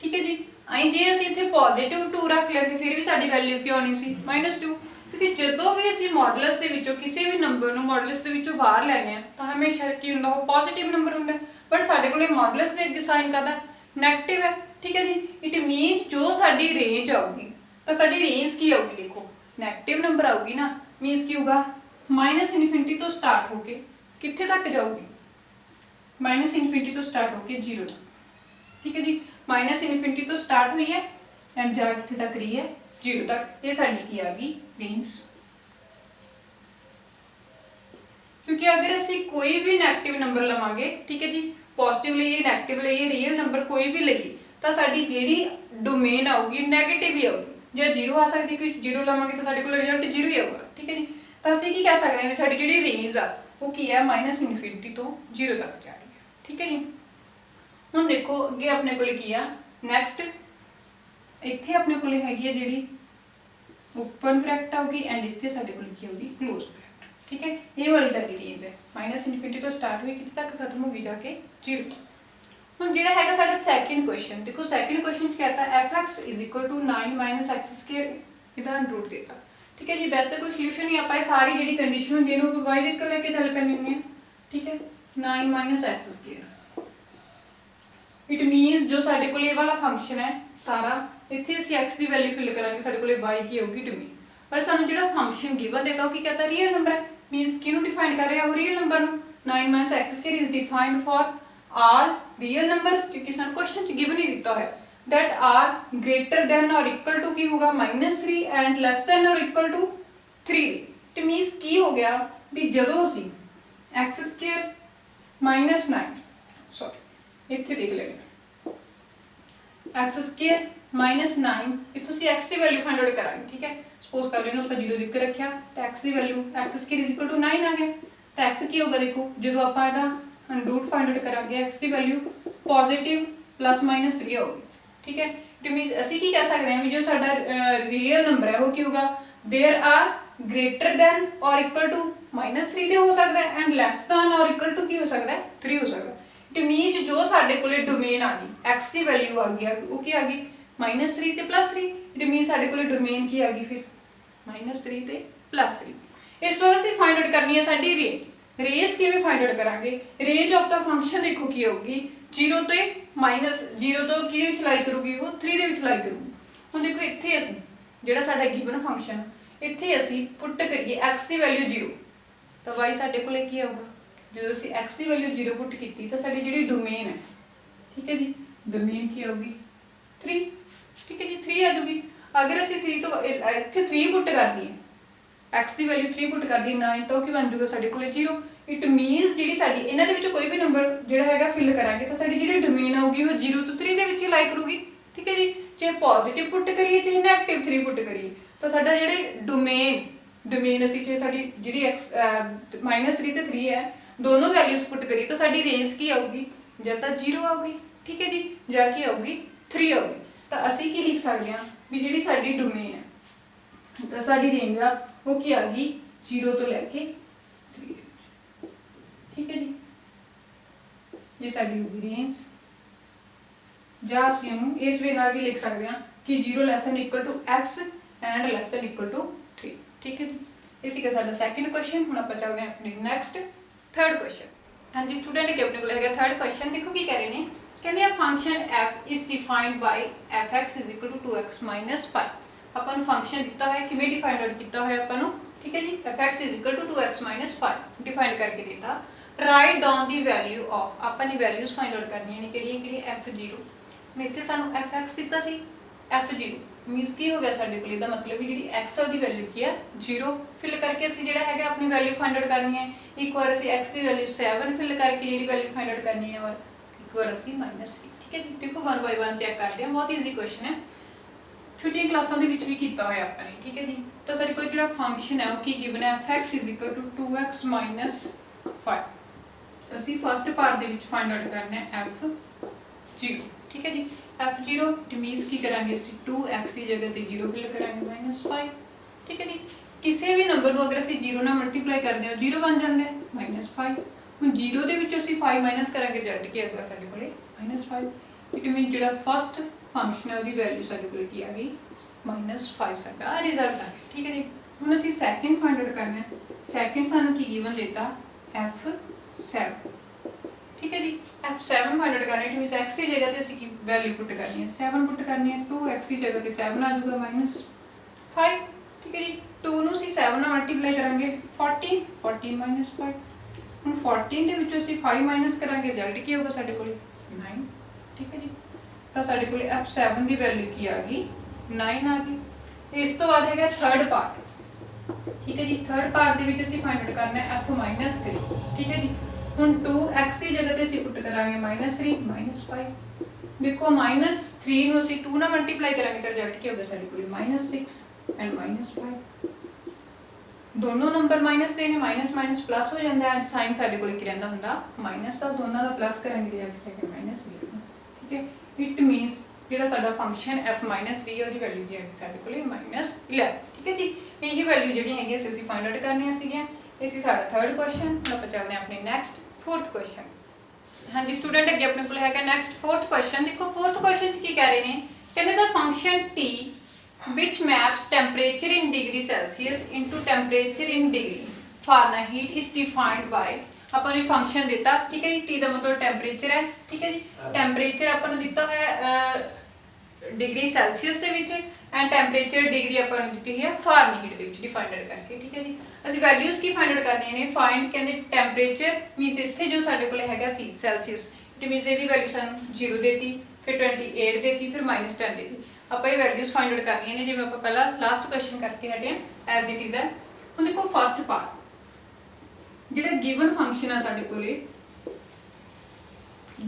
ਠੀਕ ਹੈ ਜੀ। ਆਈ ਜੇ ਅਸੀਂ ਇੱਥੇ +2 ਰੱਖ ਲੈਂਦੇ ਫਿਰ ਵੀ ਸਾਡੀ ਵੈਲਿਊ ਕੀ ਆਉਣੀ ਸੀ -2, ਕਿਉਂਕਿ ਜਦੋਂ ਵੀ ਅਸੀਂ ਮੋਡੂਲਸ ਦੇ ਵਿੱਚੋਂ ਕਿਸੇ ਵੀ ਨੰਬਰ ਨੂੰ ਮੋਡੂਲਸ ਦੇ ਵਿੱਚੋਂ ਬਾਹਰ ਲੈਂਦੇ ਆ ਤਾਂ ਹਮੇਸ਼ਾ ਕੀ ਹੁੰਦਾ, ਉਹ ਪੋਜ਼ਿਟਿਵ ਨੰਬਰ ਹੁੰਦਾ। ਬਟ ਸਾਡੇ ਕੋਲ ਮੋਡੂਲਸ ਦੇ ਅੱਗੇ ਸਾਈਨ ਕਾਹਦਾ ਨੈਗੇਟਿਵ ਹੈ, ਠੀਕ ਹੈ ਜੀ। ਇਟ ਮੀਨਸ ਜੋ ਸਾਡੀ ਰੇਂਜ ਆਊਗੀ ਤਾਂ ਸਾਡੀ ਰੇਂਜ ਕੀ ਆਊਗੀ, ਦੇਖੋ ਨੈਗੇਟਿਵ ਨੰਬਰ ਆਊਗੀ ਨਾ, ਮੀਨਸ ਕੀ ਹੋਊਗਾ -∞ ਤੋਂ ਸਟਾਰਟ ਹੋ ਕੇ ਕਿੱਥੇ ਤੱਕ ਜਾਊਗੀ, -∞ ਤੋਂ ਸਟਾਰਟ ਹੋ ਕੇ 0 ਤੱਕ, ਠੀਕ ਹੈ ਜੀ। -∞ ਤੋਂ ਸਟਾਰਟ ਹੋਈ ਹੈ ਐਂਡ ਜਾ ਕਿੱਥੇ ਤੱਕ ਰਹੀ ਹੈ 0 ਤੱਕ। ਇਹ ਸਾਡੀ ਕੀ ਆ ਗਈ ਰੇਂਜ। क्योंकि अगर ਅਸੀਂ ਕੋਈ ਵੀ ਨੈਗੇਟਿਵ ਨੰਬਰ ਲਵਾਂਗੇ, ਠੀਕ ਹੈ ਜੀ, ਪੋਜ਼ਿਟਿਵ ਲਈਏ ਨੈਗੇਟਿਵ ਲਈਏ ਰੀਅਲ ਨੰਬਰ ਕੋਈ ਵੀ ਲਈਏ ਤਾਂ ਸਾਡੀ ਜਿਹੜੀ ਡੋਮੇਨ ਆਊਗੀ ਨੈਗੇਟਿਵ ਹੀ ਆਊਗੀ। ਜੇ 0 ਆ ਸਕਦੀ ਕਿ 0 ਲਵਾਂਗੇ ਤਾਂ ਸਾਡੇ ਕੋਲ ਰਿਜ਼ਲਟ 0 ਹੀ ਆਊਗਾ, ਠੀਕ ਹੈ ਜੀ। ਤਾਂ ਅਸੀਂ ਕੀ ਕਹਿ ਸਕਦੇ ਹਾਂ ਵੀ ਸਾਡੀ ਜਿਹੜੀ ਰੇਂਜ ਆ ਉਹ ਕੀ ਹੈ -∞ ਤੋਂ 0 ਤੱਕ ਜਾ ਰਹੀ ਹੈ, ਠੀਕ ਹੈ ਜੀ। ਹੁਣ ਦੇਖੋ ਅੱਗੇ ਆਪਣੇ ਕੋਲੇ ਕੀ ਆ ਨੈਕਸਟ, ਇੱਥੇ ਆਪਣੇ ਕੋਲੇ ਹੈਗੀ ਹੈ ਜਿਹੜੀ ਓਪਨ ਬ੍ਰੈਕਟ ਆਊਗੀ ਐਂਡ ਇੱਥੇ ਸਾਡੇ ਕੋਲ ਕੀ ਆਊਗੀ ਕਲੋਜ਼ ਬ੍ਰੈਕਟ, ठीक है। ये वाली साडी रेंज है -∞ तो स्टार्ट हुई कितने तक खत्म होगी जाके 0 तक। हुण जेड़ा हैगा साडा सेकंड क्वेश्चन, देखो सेकंड क्वेश्चन कहता है f(x) = 9 - x² ਇਹਦਾ रूट देता, ठीक है जी। वैसे कोई सॉल्यूशन नहीं, ਆਪਾਂ ਸਾਰੀ ਜਿਹੜੀ ਕੰਡੀਸ਼ਨ ਹੁੰਦੀ ਹੈ ਇਹਨੂੰ y ਦੇ ਉੱਤੇ ਲੈ ਕੇ ਚੱਲ ਪੈਂਦੇ ਹੁੰਦੇ ਆ, ठीक है। 9 - x², ਇਟ ਮੀਨਸ ਜੋ ਸਾਡੇ ਕੋਲ ਇਹ ਵਾਲਾ ਫੰਕਸ਼ਨ ਹੈ ਸਾਰਾ, ਇੱਥੇ ਅਸੀਂ x ਦੀ ਵੈਲਿਊ ਫਿਲ ਕਰਾਂਗੇ, ਸਾਡੇ ਕੋਲ y ਕੀ ਆਊਗੀ ਡੋਮੇਨ। ਪਰ ਸਾਨੂੰ ਜਿਹੜਾ ਫੰਕਸ਼ਨ ਗਿਵਨ ਦੇਤਾ ਉਹ ਕੀ ਕਹਤਾ ਰੀਅਲ ਨੰਬਰ ਹੈ, मीन्स किनू डिफाइन कर रहे हैं real number 9 - x² is defined for all real numbers, क्योंकि सन क्वेश्चन च गिवन ही दिता है दैट आर ग्रेटर देन और इक्वल टू की होगा -3 एंड लेस देन और इक्वल टू 3। इट मीन्स की हो गया भी जदों असी x² -9 सॉरी इत्थे देख लेंगे x² -9 इत्थों असी x की वैल्यू फाइंड आउट करांगे, ठीक है। सपोज कर लेना ਆਪਾਂ 0 ਲਿਖ ਕੇ ਰੱਖਿਆ ਤਾਂ x ਦੀ ਵੈਲਿਊ x² = 9 ਆ ਗਿਆ ਤਾਂ x ਕੀ ਹੋਗਾ, ਦੇਖੋ ਜਦੋਂ ਆਪਾਂ ਇਹਦਾ रूट फाइंड आउट करांगे x ਦੀ ਵੈਲਿਊ ਪੋਜ਼ਿਟਿਵ +-3 ਆਊਗੀ, ਠੀਕ ਹੈ। ਇਟ ਮੀਨਸ ਅਸੀਂ ਕੀ ਕਹਿ ਸਕਦੇ ਹਾਂ ਵੀ ਜੋ ਸਾਡਾ ਰੀਅਲ ਨੰਬਰ ਹੈ ਉਹ ਕੀ ਹੋਗਾ देयर आर ग्रेटर देन और इक्वल टू -3 ਦੇ ਹੋ ਸਕਦਾ ਹੈ ਐਂਡ ਲੈਸ ਦੇਨ और इक्वल टू ਕੀ ਹੋ ਸਕਦਾ ਹੈ 3 ਹੋ ਸਕਦਾ। ਇਟ ਮੀਨਸ ਜੋ ਸਾਡੇ ਕੋਲੇ ਡੋਮੇਨ ਆ ਗਈ x ਦੀ ਵੈਲਿਊ ਆ ਗਈ ਉਹ ਕੀ ਆ ਗਈ -3 ਤੇ +3। ਇਟ ਮੀਨਸ ਸਾਡੇ ਕੋਲੇ ਡੋਮੇਨ ਕੀ ਆ ਗਈ ਫਿਰ -3 ਤੇ +3। ਇਸ ਤੋਂ ਬਾਅਦ ਅਸੀਂ फाइंड आउट करनी है साडी रेंज। रेंज किवें फाइंड आउट करांगे, रेंज ऑफ द फंक्शन देखो की होगी 0 ਤੇ -0 ਤੋਂ ਕਿਹਦੇ ਵਿੱਚ ਲਾਈ ਕਰੂਗੀ ਉਹ 3 ਦੇ ਵਿੱਚ ਲਾਈ ਕਰੂਗੀ। ਹੁਣ ਦੇਖੋ ਇੱਥੇ ਅਸੀਂ ਜਿਹੜਾ ਸਾਡਾ ਗਿਵਨ ਫੰਕਸ਼ਨ ਇੱਥੇ ਅਸੀਂ ਪੁੱਟ ਕਰੀਏ x ਦੀ ਵੈਲਿਊ 0 ਤਾਂ y ਸਾਡੇ ਕੋਲੇ ਕੀ ਆਊਗਾ, ਜਦੋਂ ਅਸੀਂ x ਦੀ ਵੈਲਿਊ 0 ਪੁੱਟ ਕੀਤੀ ਤਾਂ ਸਾਡੀ ਜਿਹੜੀ ਡੋਮੇਨ ਹੈ, ਠੀਕ ਹੈ ਜੀ, ਡੋਮੇਨ ਕੀ ਆਊਗੀ 3, ठीक है जी 3 आ जाएगी। अगर ਅਸੀਂ 3 ਤੋਂ ਇੱਥੇ 3 ਪੁੱਟ ਕਰ ਦਈਏ x ਦੀ ਵੈਲਿਊ 3 ਪੁੱਟ ਕਰ ਦਈਏ 9 ਤਾਂ ਕੀ ਬਣ ਜਾਊਗਾ ਸਾਡੇ ਕੋਲੇ 0। ਇਟ ਮੀਨਸ ਜਿਹੜੀ ਸਾਡੀ ਇਹਨਾਂ ਦੇ ਵਿੱਚੋਂ ਕੋਈ ਵੀ ਨੰਬਰ ਜਿਹੜਾ ਹੈਗਾ ਫਿਲ ਕਰਾਂਗੇ ਤਾਂ ਸਾਡੀ ਜਿਹੜੀ ਡੋਮੇਨ ਆਊਗੀ ਉਹ 0 ਤੋਂ 3 ਦੇ ਵਿੱਚ ਹੀ ਲਾਈ ਕਰੂਗੀ, ਠੀਕ ਹੈ ਜੀ। ਚਾਹੇ ਪੋਜ਼ਿਟਿਵ ਪੁੱਟ ਕਰੀਏ ਚਾਹੇ ਨੈਗੇਟਿਵ 3 ਪੁੱਟ ਕਰੀਏ ਤਾਂ ਸਾਡਾ ਜਿਹੜੇ ਡੋਮੇਨ ਅਸੀਂ ਚਾਹੇ ਸਾਡੀ ਜਿਹੜੀ x -3 ਤੇ 3 ਹੈ ਦੋਨੋਂ ਵੈਲਿਊਜ਼ ਪੁੱਟ ਕਰੀਏ ਤਾਂ ਸਾਡੀ ਰੇਂਜ ਕੀ ਆਊਗੀ, ਜਾਂ ਤਾਂ 0 ਆਊਗੀ, ਠੀਕ ਹੈ ਜੀ, ਜਾਂ ਕੀ ਆਊਗੀ 3 ਆਊਗੀ। ਤਾਂ ਅਸੀਂ ਕੀ ਲਿਖ ਸਕਦੇ ਹਾਂ ਵੀ ਜਿਹੜੀ ਸਾਡੀ ਡੋਮੇਨ ਹੈ ਸਾਡੀ ਰੇਂਜ ਆ ਉਹ ਕੀ ਆ ਗਈ 0 ਤੋਂ ਲੈ ਕੇ 3, ਠੀਕ ਹੈ ਜੀ। ਇਹ ਸਾਡੀ ਹੋਗੀ ਰੇਂਜ, ਜਾਂ ਅਸੀਂ ਉਹਨੂੰ ਇਸ ਵੇ ਨਾਲ ਵੀ ਲਿਖ ਸਕਦੇ ਹਾਂ ਕਿ 0 <= x ਐਂਡ <= 3, ਠੀਕ ਹੈ ਜੀ। ਇਹ ਸੀਗਾ ਸਾਡਾ ਸੈਕਿੰਡ ਕੁਐਸਚਨ। ਹੁਣ ਆਪਾਂ ਚੱਲਦੇ ਹਾਂ ਆਪਣੇ ਨੈਕਸਟ ਥਰਡ ਕੁਐਸਚਨ। ਹਾਂਜੀ ਸਟੂਡੈਂਟ ਕਿ ਆਪਣੇ ਕੋਲ ਹੈਗਾ ਥਰਡ ਕੁਐਸਚਨ। ਦੇਖੋ ਕੀ ਕਹਿ ਰਹੇ ਨੇ, ਕਹਿੰਦੇ ਆ function f is defined by f(x) = 2x - 5। ਆਪਾਂ ਨੂੰ ਫੰਕਸ਼ਨ ਦਿੱਤਾ ਹੋਇਆ, ਕਿਵੇਂ ਡਿਫਾਈਨ ਆਊਟ ਕੀਤਾ ਹੋਇਆ ਆਪਾਂ ਨੂੰ, ਠੀਕ ਹੈ ਜੀ। f(x) = 2x - 5 ਡਿਫਾਈਨ ਕਰਕੇ ਦਿੱਤਾ। Right down the value of, ਆਪਾਂ ਨੇ ਵੈਲਿਊਜ਼ ਫਾਈਂਡ ਆਊਟ ਕਰਨੀਆਂ ਨੇ ਕਿਹੜੀਆਂ f0। ਮੈਂ ਇੱਥੇ ਸਾਨੂੰ fx ਦਿੱਤਾ ਸੀ, f0 ਮੀਨਸ ਕੀ ਹੋ ਗਿਆ ਸਾਡੇ ਕੋਲ, ਇਹਦਾ ਮਤਲਬ ਵੀ ਜਿਹੜੀ x ਦੀ ਵੈਲਿਊ ਕੀ ਹੈ 0 ਫਿਲ ਕਰਕੇ ਅਸੀਂ ਜਿਹੜਾ ਹੈਗਾ ਆਪਣੀ ਵੈਲਿਊ ਫਾਈਂਡ ਆਊਟ ਕਰਨੀ ਹੈ। ਇੱਕ ਵਾਰ ਅਸੀਂ x ਦੀ ਵੈਲਿਊ 7 ਫਿਲ ਕਰਕੇ ਜਿਹੜੀ ਵੈਲਿਊ ਫਾਈਂਡ ਆਊਟ ਕਰਨੀ ਹੈ ਔਰ ਇੱਕ ਵਾਰ ਅਸੀਂ -3, ਠੀਕ ਹੈ ਜੀ। ਦੇਖੋ 1 by 1 ਚੈੱਕ ਕਰਦੇ ਹਾਂ, ਬਹੁਤ ਈਜ਼ੀ ਕੁਐਸਚਨ ਹੈ, ਛੋਟੀਆਂ ਕਲਾਸਾਂ ਦੇ ਵਿੱਚ ਵੀ ਕੀਤਾ ਹੋਇਆ ਆਪਾਂ ਨੇ, ਠੀਕ ਹੈ ਜੀ। ਤਾਂ ਸਾਡੇ ਕੋਲ ਜਿਹੜਾ ਫੰਕਸ਼ਨ ਹੈ ਉਹ ਕੀ ਗਿਵਨ ਹੈ f(x) = 2x - 5। ਅਸੀਂ ਫਸਟ ਪਾਰਟ ਦੇ ਵਿੱਚ ਫਾਈਂਡ ਆਊਟ ਕਰਨਾ ਹੈ f0, ठीक है जी। F0 इट मीनस की करांगे ਅਸੀਂ 2x की जगह ਤੇ 0 फिल करांगे -5 ठीक है जी। किसी भी नंबर को अगर ਅਸੀਂ 0 ਨਾਲ ਮਲਟੀਪਲਾਈ ਕਰਦੇ ਹਾਂ 0 ਬਣ ਜਾਂਦਾ ਹੈ -5 ਹੁਣ 0 ਦੇ ਵਿੱਚੋਂ ਅਸੀਂ 5 ਮਾਈਨਸ ਕਰਾਂਗੇ ਰਿਜ਼ਲਟ ਕੀ ਆਏਗਾ ਸਾਡੇ ਕੋਲੇ -5 ਇਟ ਮੀਨ ਜਿਹੜਾ ਫਸਟ ਫੰਕਸ਼ਨ ਹੈ ਉਹਦੀ ਵੈਲਿਊ ਸਾਡੇ ਕੋਲੇ ਕੀ ਆ ਗਈ -5 ਸਾਡਾ ਰਿਜ਼ਲਟ ਆ ਗਿਆ ठीक है जी। ਹੁਣ ਅਸੀਂ ਸੈਕਿੰਡ ਫਾਈਂਡ ਆਊਟ ਕਰਨਾ ਹੈ। ਸੈਕਿੰਡ ਸਾਨੂੰ ਕੀ ਗਿਵਨ ਦਿੱਤਾ F7 ठीक है जी। F7 फाइंड आउट करना है इट मींस x की जगह पे ਅਸੀਂ ਕੀ वैल्यू पुट करनी है 7 पुट करनी है 2x की जगह पे 7 आ जाएगा -5 ठीक है जी। 2 ਨੂੰ ਅਸੀਂ 7 ਨਾਲ ਮਲਟੀਪਲਾਈ ਕਰਾਂਗੇ 14 -5 ਹੁਣ 14 ਦੇ ਵਿੱਚੋਂ ਅਸੀਂ 5 ਮਾਈਨਸ ਕਰਾਂਗੇ ਰਿਜ਼ਲਟ ਕੀ ਹੋਊਗਾ ਸਾਡੇ ਕੋਲੇ 9 ਠੀਕ ਹੈ ਜੀ। ਤਾਂ ਸਾਡੇ ਕੋਲੇ F7 ਦੀ ਵੈਲਿਊ ਕੀ ਆ ਗਈ 9 ਆ ਗਈ। ਇਸ ਤੋਂ ਬਾਅਦ ਹੈਗਾ ਥਰਡ ਪਾਰਟ ਠੀਕ ਹੈ ਜੀ। ਥਰਡ ਪਾਰਟ ਦੇ ਵਿੱਚ ਅਸੀਂ ਫਾਈਂਡ ਆਊਟ ਕਰਨਾ ਹੈ F-3 ਠੀਕ ਹੈ ਜੀ। ਹੁਣ 2x की जगह ਤੇ ਅਸੀਂ ਪੁੱਟ ਕਰਾਂਗੇ -3 -5 ਦੇਖੋ -3 ਨੂੰ ਅਸੀਂ 2 ਨਾਲ ਮਲਟੀਪਲਾਈ ਕਰਾਂਗੇ ਤਾਂ ਰਿਜ਼ਲਟ ਕੀ ਹੋਊਗਾ ਸਾਡੇ ਕੋਲ -6 ਐਂਡ -5 ਦੋਨੋਂ ਨੰਬਰ ਮਾਈਨਸ ਦੇ ਨੇ ਮਾਈਨਸ ਪਲੱਸ ਹੋ ਜਾਂਦਾ ਐਂਡ ਸਾਈਨ ਸਾਡੇ ਕੋਲ ਕੀ ਰਹਿੰਦਾ ਹੁੰਦਾ ਮਾਈਨਸ ਦਾ ਦੋਨਾਂ ਦਾ ਪਲੱਸ ਕਰਾਂਗੇ ਰਿਜ਼ਲਟ ਹੈਗਾ -0 ਠੀਕ ਹੈ। ਇਟ ਮੀਨਸ ਜਿਹੜਾ ਸਾਡਾ ਫੰਕਸ਼ਨ f-3 ਉਹਦੀ ਵੈਲਿਊ ਕੀ ਹੈ ਸਾਡੇ ਕੋਲ -11 ਠੀਕ ਹੈ ਜੀ। ਇਹੀ ਵੈਲਿਊ ਜਿਹੜੀ ਹੈਗੀ ਅਸੀਂ ਫਾਈਂਡ ਆਊਟ ਕਰਨੀਆਂ ਸੀਗੀਆਂ। इसी साढ़ा थर्ड क्वेश्चन आप चलते हैं अपने नैक्सट फोर्थ क्वेश्चन। हाँ जी स्टूडेंट अगे अपने को है नैक्सट फोर्थ क्वेश्चन। देखो फोर्थ क्वेश्चन की कह रहे हैं कहते the function t which maps temperature in degree Celsius into temperature in degree Fahrenheit is defined by अपन ने फंक्शन दिता ठीक है जी। t का मतलब टेम्परेचर है ठीक है जी। टेम्परेचर अपन दिता है डिग्री सैल्सियस ਦੇ ਵਿੱਚ ਐਂਡ ਟੈਂਪਰੇਚਰ ਡਿਗਰੀ ਆਪਾਂ ਨੂੰ ਦਿੱਤੀ ਹੈ ਫਾਰਨਹੀਟ ਦੇ ਵਿੱਚ ਡਿਫਾਈਨਡ ਕਰਕੇ ਠੀਕ ਹੈ ਜੀ। ਅਸੀਂ ਵੈਲਿਊਜ਼ ਕੀ ਫਾਈਂਡ ਆਊਟ ਕਰਨੀਆਂ ਨੇ ਫਾਈਂਡ ਕਹਿੰਦੇ ਟੈਂਪਰੇਚਰ ਮੀਨਸ ਇੱਥੇ ਜੋ ਸਾਡੇ ਕੋਲ ਹੈਗਾ ਸੀ ਸੈਲਸੀਅਸ ਇਟ ਮੀਨਸ ਇਹਦੀ ਵੈਲਿਊ ਸਾਨੂੰ 0 ਦੇਤੀ ਫਿਰ 28 ਦੇਤੀ ਫਿਰ -10 ਦੇਤੀ। ਆਪਾਂ ਇਹ ਵੈਲਿਊਜ਼ ਫਾਈਂਡ ਆਊਟ ਕਰਨੀਆਂ ਨੇ ਜਿਵੇਂ ਆਪਾਂ ਪਹਿਲਾਂ ਲਾਸਟ ਕੁਐਸਚਨ ਕਰਕੇ ਹਟੇ ਆ ਐਜ਼ ਇਟ ਇਜ਼ ਹੈ। ਹੁਣ ਦੇਖੋ ਫਸਟ ਪਾਰਟ ਜਿਹੜਾ ਗਿਵਨ ਫੰਕਸ਼ਨ ਆ ਸਾਡੇ ਕੋਲੇ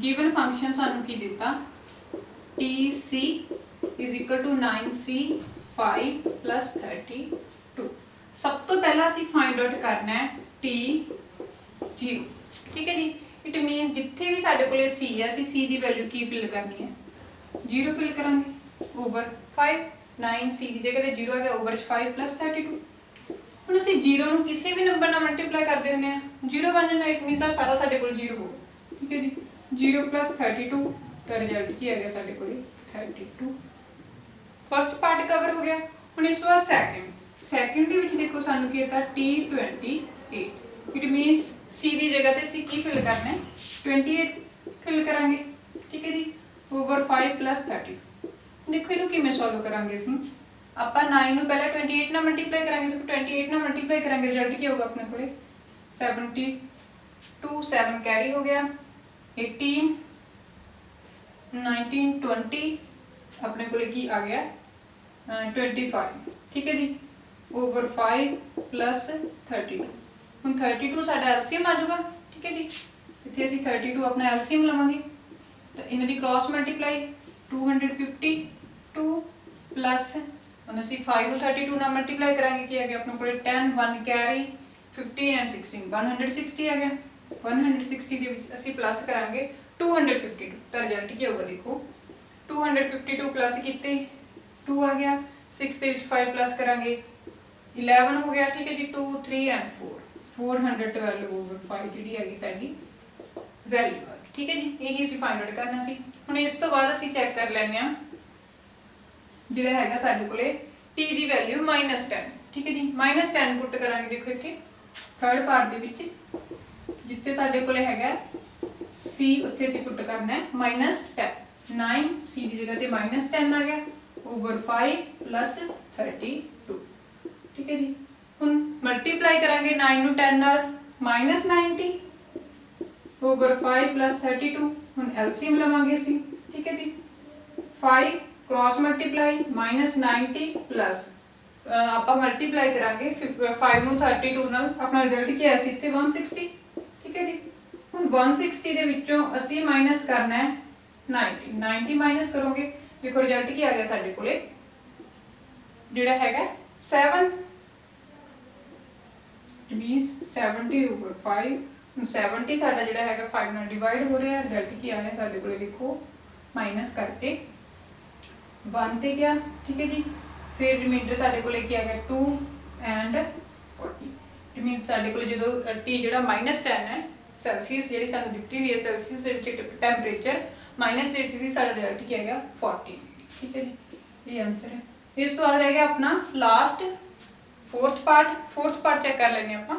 ਗਿਵਨ ਫੰਕਸ਼ਨ ਸਾਨੂੰ ਕੀ ਦਿੱਤਾ TC is equal to 9C 5 plus 32 सब तो पहला ਅਸੀਂ फाइंड आउट करना है T0 ठीक है जी। इट मीन जिथे भी साडे कोले C है ਅਸੀਂ C ਦੀ ਵੈਲਿਊ ਕੀ ਫਿਲ ਕਰਨੀ ਹੈ 0 ਫਿਲ ਕਰਾਂਗੇ ਓਵਰ 5 9C ਦੀ ਜਗ੍ਹਾ ਤੇ 0 ਆ ਗਿਆ ਓਵਰ 5 plus 32 ਹੁਣ ਅਸੀਂ 0 ਨੂੰ ਕਿਸੇ ਵੀ ਨੰਬਰ ਨਾਲ ਮਲਟੀਪਲਾਈ ਕਰਦੇ ਹੁੰਨੇ ਆ 0 ਬਣ ਜਾਂਦਾ ਇਟ ਮੀਨਸ ਸਾਰਾ ਸਾਡੇ ਕੋਲ 0 ਹੋ ਠੀਕ ਹੈ ਜੀ 0 plus 32 ਤਾਂ ਰਿਜ਼ਲਟ ਕੀ ਆ ਗਿਆ ਸਾਡੇ ਕੋਲ 32 फस्ट पार्ट कवर हो गया। ਹੁਣ ਇਸ ਵਾਰ ਸੈਕਿੰਡ ਦੇ ਵਿੱਚ ਦੇਖੋ ਸਾਨੂੰ ਕੀ ਹੁੰਦਾ T28 ਇਟ ਮੀਨਸ C ਦੀ ਜਗ੍ਹਾ ਤੇ ਅਸੀਂ ਕੀ ਫਿਲ ਕਰਨਾ ਹੈ 28 ਫਿਲ ਕਰਾਂਗੇ ਠੀਕ ਹੈ ਜੀ ਓਵਰ 5 plus 30 ਦੇਖੋ ਇਹਨੂੰ ਕਿਵੇਂ ਸੋਲਵ ਕਰਾਂਗੇ ਅਸੀਂ ਆਪਾਂ 9 ਨੂੰ ਪਹਿਲਾਂ 28 ਨਾਲ ਮਲਟੀਪਲਾਈ ਕਰਾਂਗੇ ਤਾਂ 28 ਨਾਲ ਮਲਟੀਪਲਾਈ ਕਰਾਂਗੇ ਰਿਜ਼ਲਟ ਕੀ ਹੋਊਗਾ ਆਪਣੇ ਕੋਲੇ 72 7 ਕੈਰੀ ਹੋ ਗਿਆ 18 19 20 अपने को की आ गया 25 ठीक है जी ओवर 5 प्लस 32 हम 32 साडा एलसीएम आ जाऊगा ठीक है जी। इतने असी 32 अपना एलसीएम लवांगे तो इन्हां दी क्रॉस मल्टीप्लाई 252 प्लस हम असी 5 ਨੂੰ 32 ਨਾਲ मल्टीप्लाई करांगे की आ गया अपने को 10 1 कैरी 15 एंड 16 160 आ गया 160 ਦੇ ਵਿੱਚ ਅਸੀਂ ਪਲੱਸ ਕਰਾਂਗੇ 252 ਤਾਂ ਰਿਜ਼ਲਟ ਕੀ ਹੋਊਗਾ ਦੇਖੋ 252 प्लस कितने 2 आ गया 6 ਦੇ ਵਿੱਚ 5 प्लस करांगे 11 हो गया ठीक है जी 2 3 एंड 412 ओवर 5 ਜਿਹੜੀ ਹੈਗੀ ਸਾਡੀ ਵੈਲਿਊ ਆ ਗਈ ਠੀਕ ਹੈ ਜੀ। ਇਹੀ ਅਸੀਂ ਫਾਈਂਡ ਆਊਟ ਕਰਨਾ ਸੀ। ਹੁਣ ਇਸ ਤੋਂ ਬਾਅਦ ਅਸੀਂ ਚੈੱਕ ਕਰ ਲੈਣੇ ਆ ਜਿਹੜਾ ਹੈਗਾ ਸਾਡੇ ਕੋਲੇ t ਦੀ ਵੈਲਿਊ -10 ਠੀਕ ਹੈ ਜੀ -10 ਪੁੱਟ ਕਰਾਂਗੇ ਦੇਖੋ ਇੱਥੇ ਥਰਡ ਪਾਰਟ ਦੇ ਵਿੱਚ ਜਿੱਥੇ ਸਾਡੇ ਕੋਲੇ ਹੈਗਾ c ਉੱਥੇ ਅਸੀਂ ਪੁੱਟ ਕਰਨਾ ਹੈ -10 9 C ਦੀ ਜਗ੍ਹਾ ਤੇ -10 ਆ ਗਿਆ ਓਵਰ 5 plus 32 ਠੀਕ ਹੈ ਜੀ। ਹੁਣ ਮਲਟੀਪਲਾਈ ਕਰਾਂਗੇ 9 ਨੂੰ 10 ਨਾਲ -90 ਓਵਰ 5 plus 32 ਹੁਣ ਐਲਸੀਐਮ ਲਵਾਂਗੇ ਅਸੀਂ ਠੀਕ ਹੈ ਜੀ 5 क्रॉस मल्टीप्लाई -90 प्लस ਆਪਾਂ ਮਲਟੀਪਲਾਈ ਕਰਾਂਗੇ 5 ਨੂੰ 32 ਨਾਲ ਆਪਣਾ ਰਿਜ਼ਲਟ ਕੀ ਆਇਆ ਸੀ ਇੱਥੇ 160 ਠੀਕ ਹੈ ਜੀ। ਹੁਣ 160 ਦੇ ਵਿੱਚੋਂ ਅਸੀਂ ਮਾਈਨਸ ਕਰਨਾ ਹੈ 90 माइनस करोगे देखो रिजल्ट की आ गया साडे कोले जेड़ा हैगा 7 मींस 70 ओवर 5 70 साडा जेड़ा हैगा 5 ਨਾਲ डिवाइड हो रहा है रिजल्ट की आ रहा है साडे कोले देखो माइनस करके 1 ਤੇ ਗਿਆ, ठीक है जी। फिर रिमाइंडर साडे कोले की आ गया 2 एंड 40। इट मीनस साडे कोले जो टी जिहड़ा -10 है सैल्सियस जिहड़ी सानू दित्ती हुई है सैल्सियस दे विच टैंपरेचर माइनस दे सी साडा रिजल्ट की आ गया 40, ठीक है जी। ये आंसर है। इस तो बाद रह गया अपना लास्ट फोर्थ पार्ट चेक कर लेने आपां।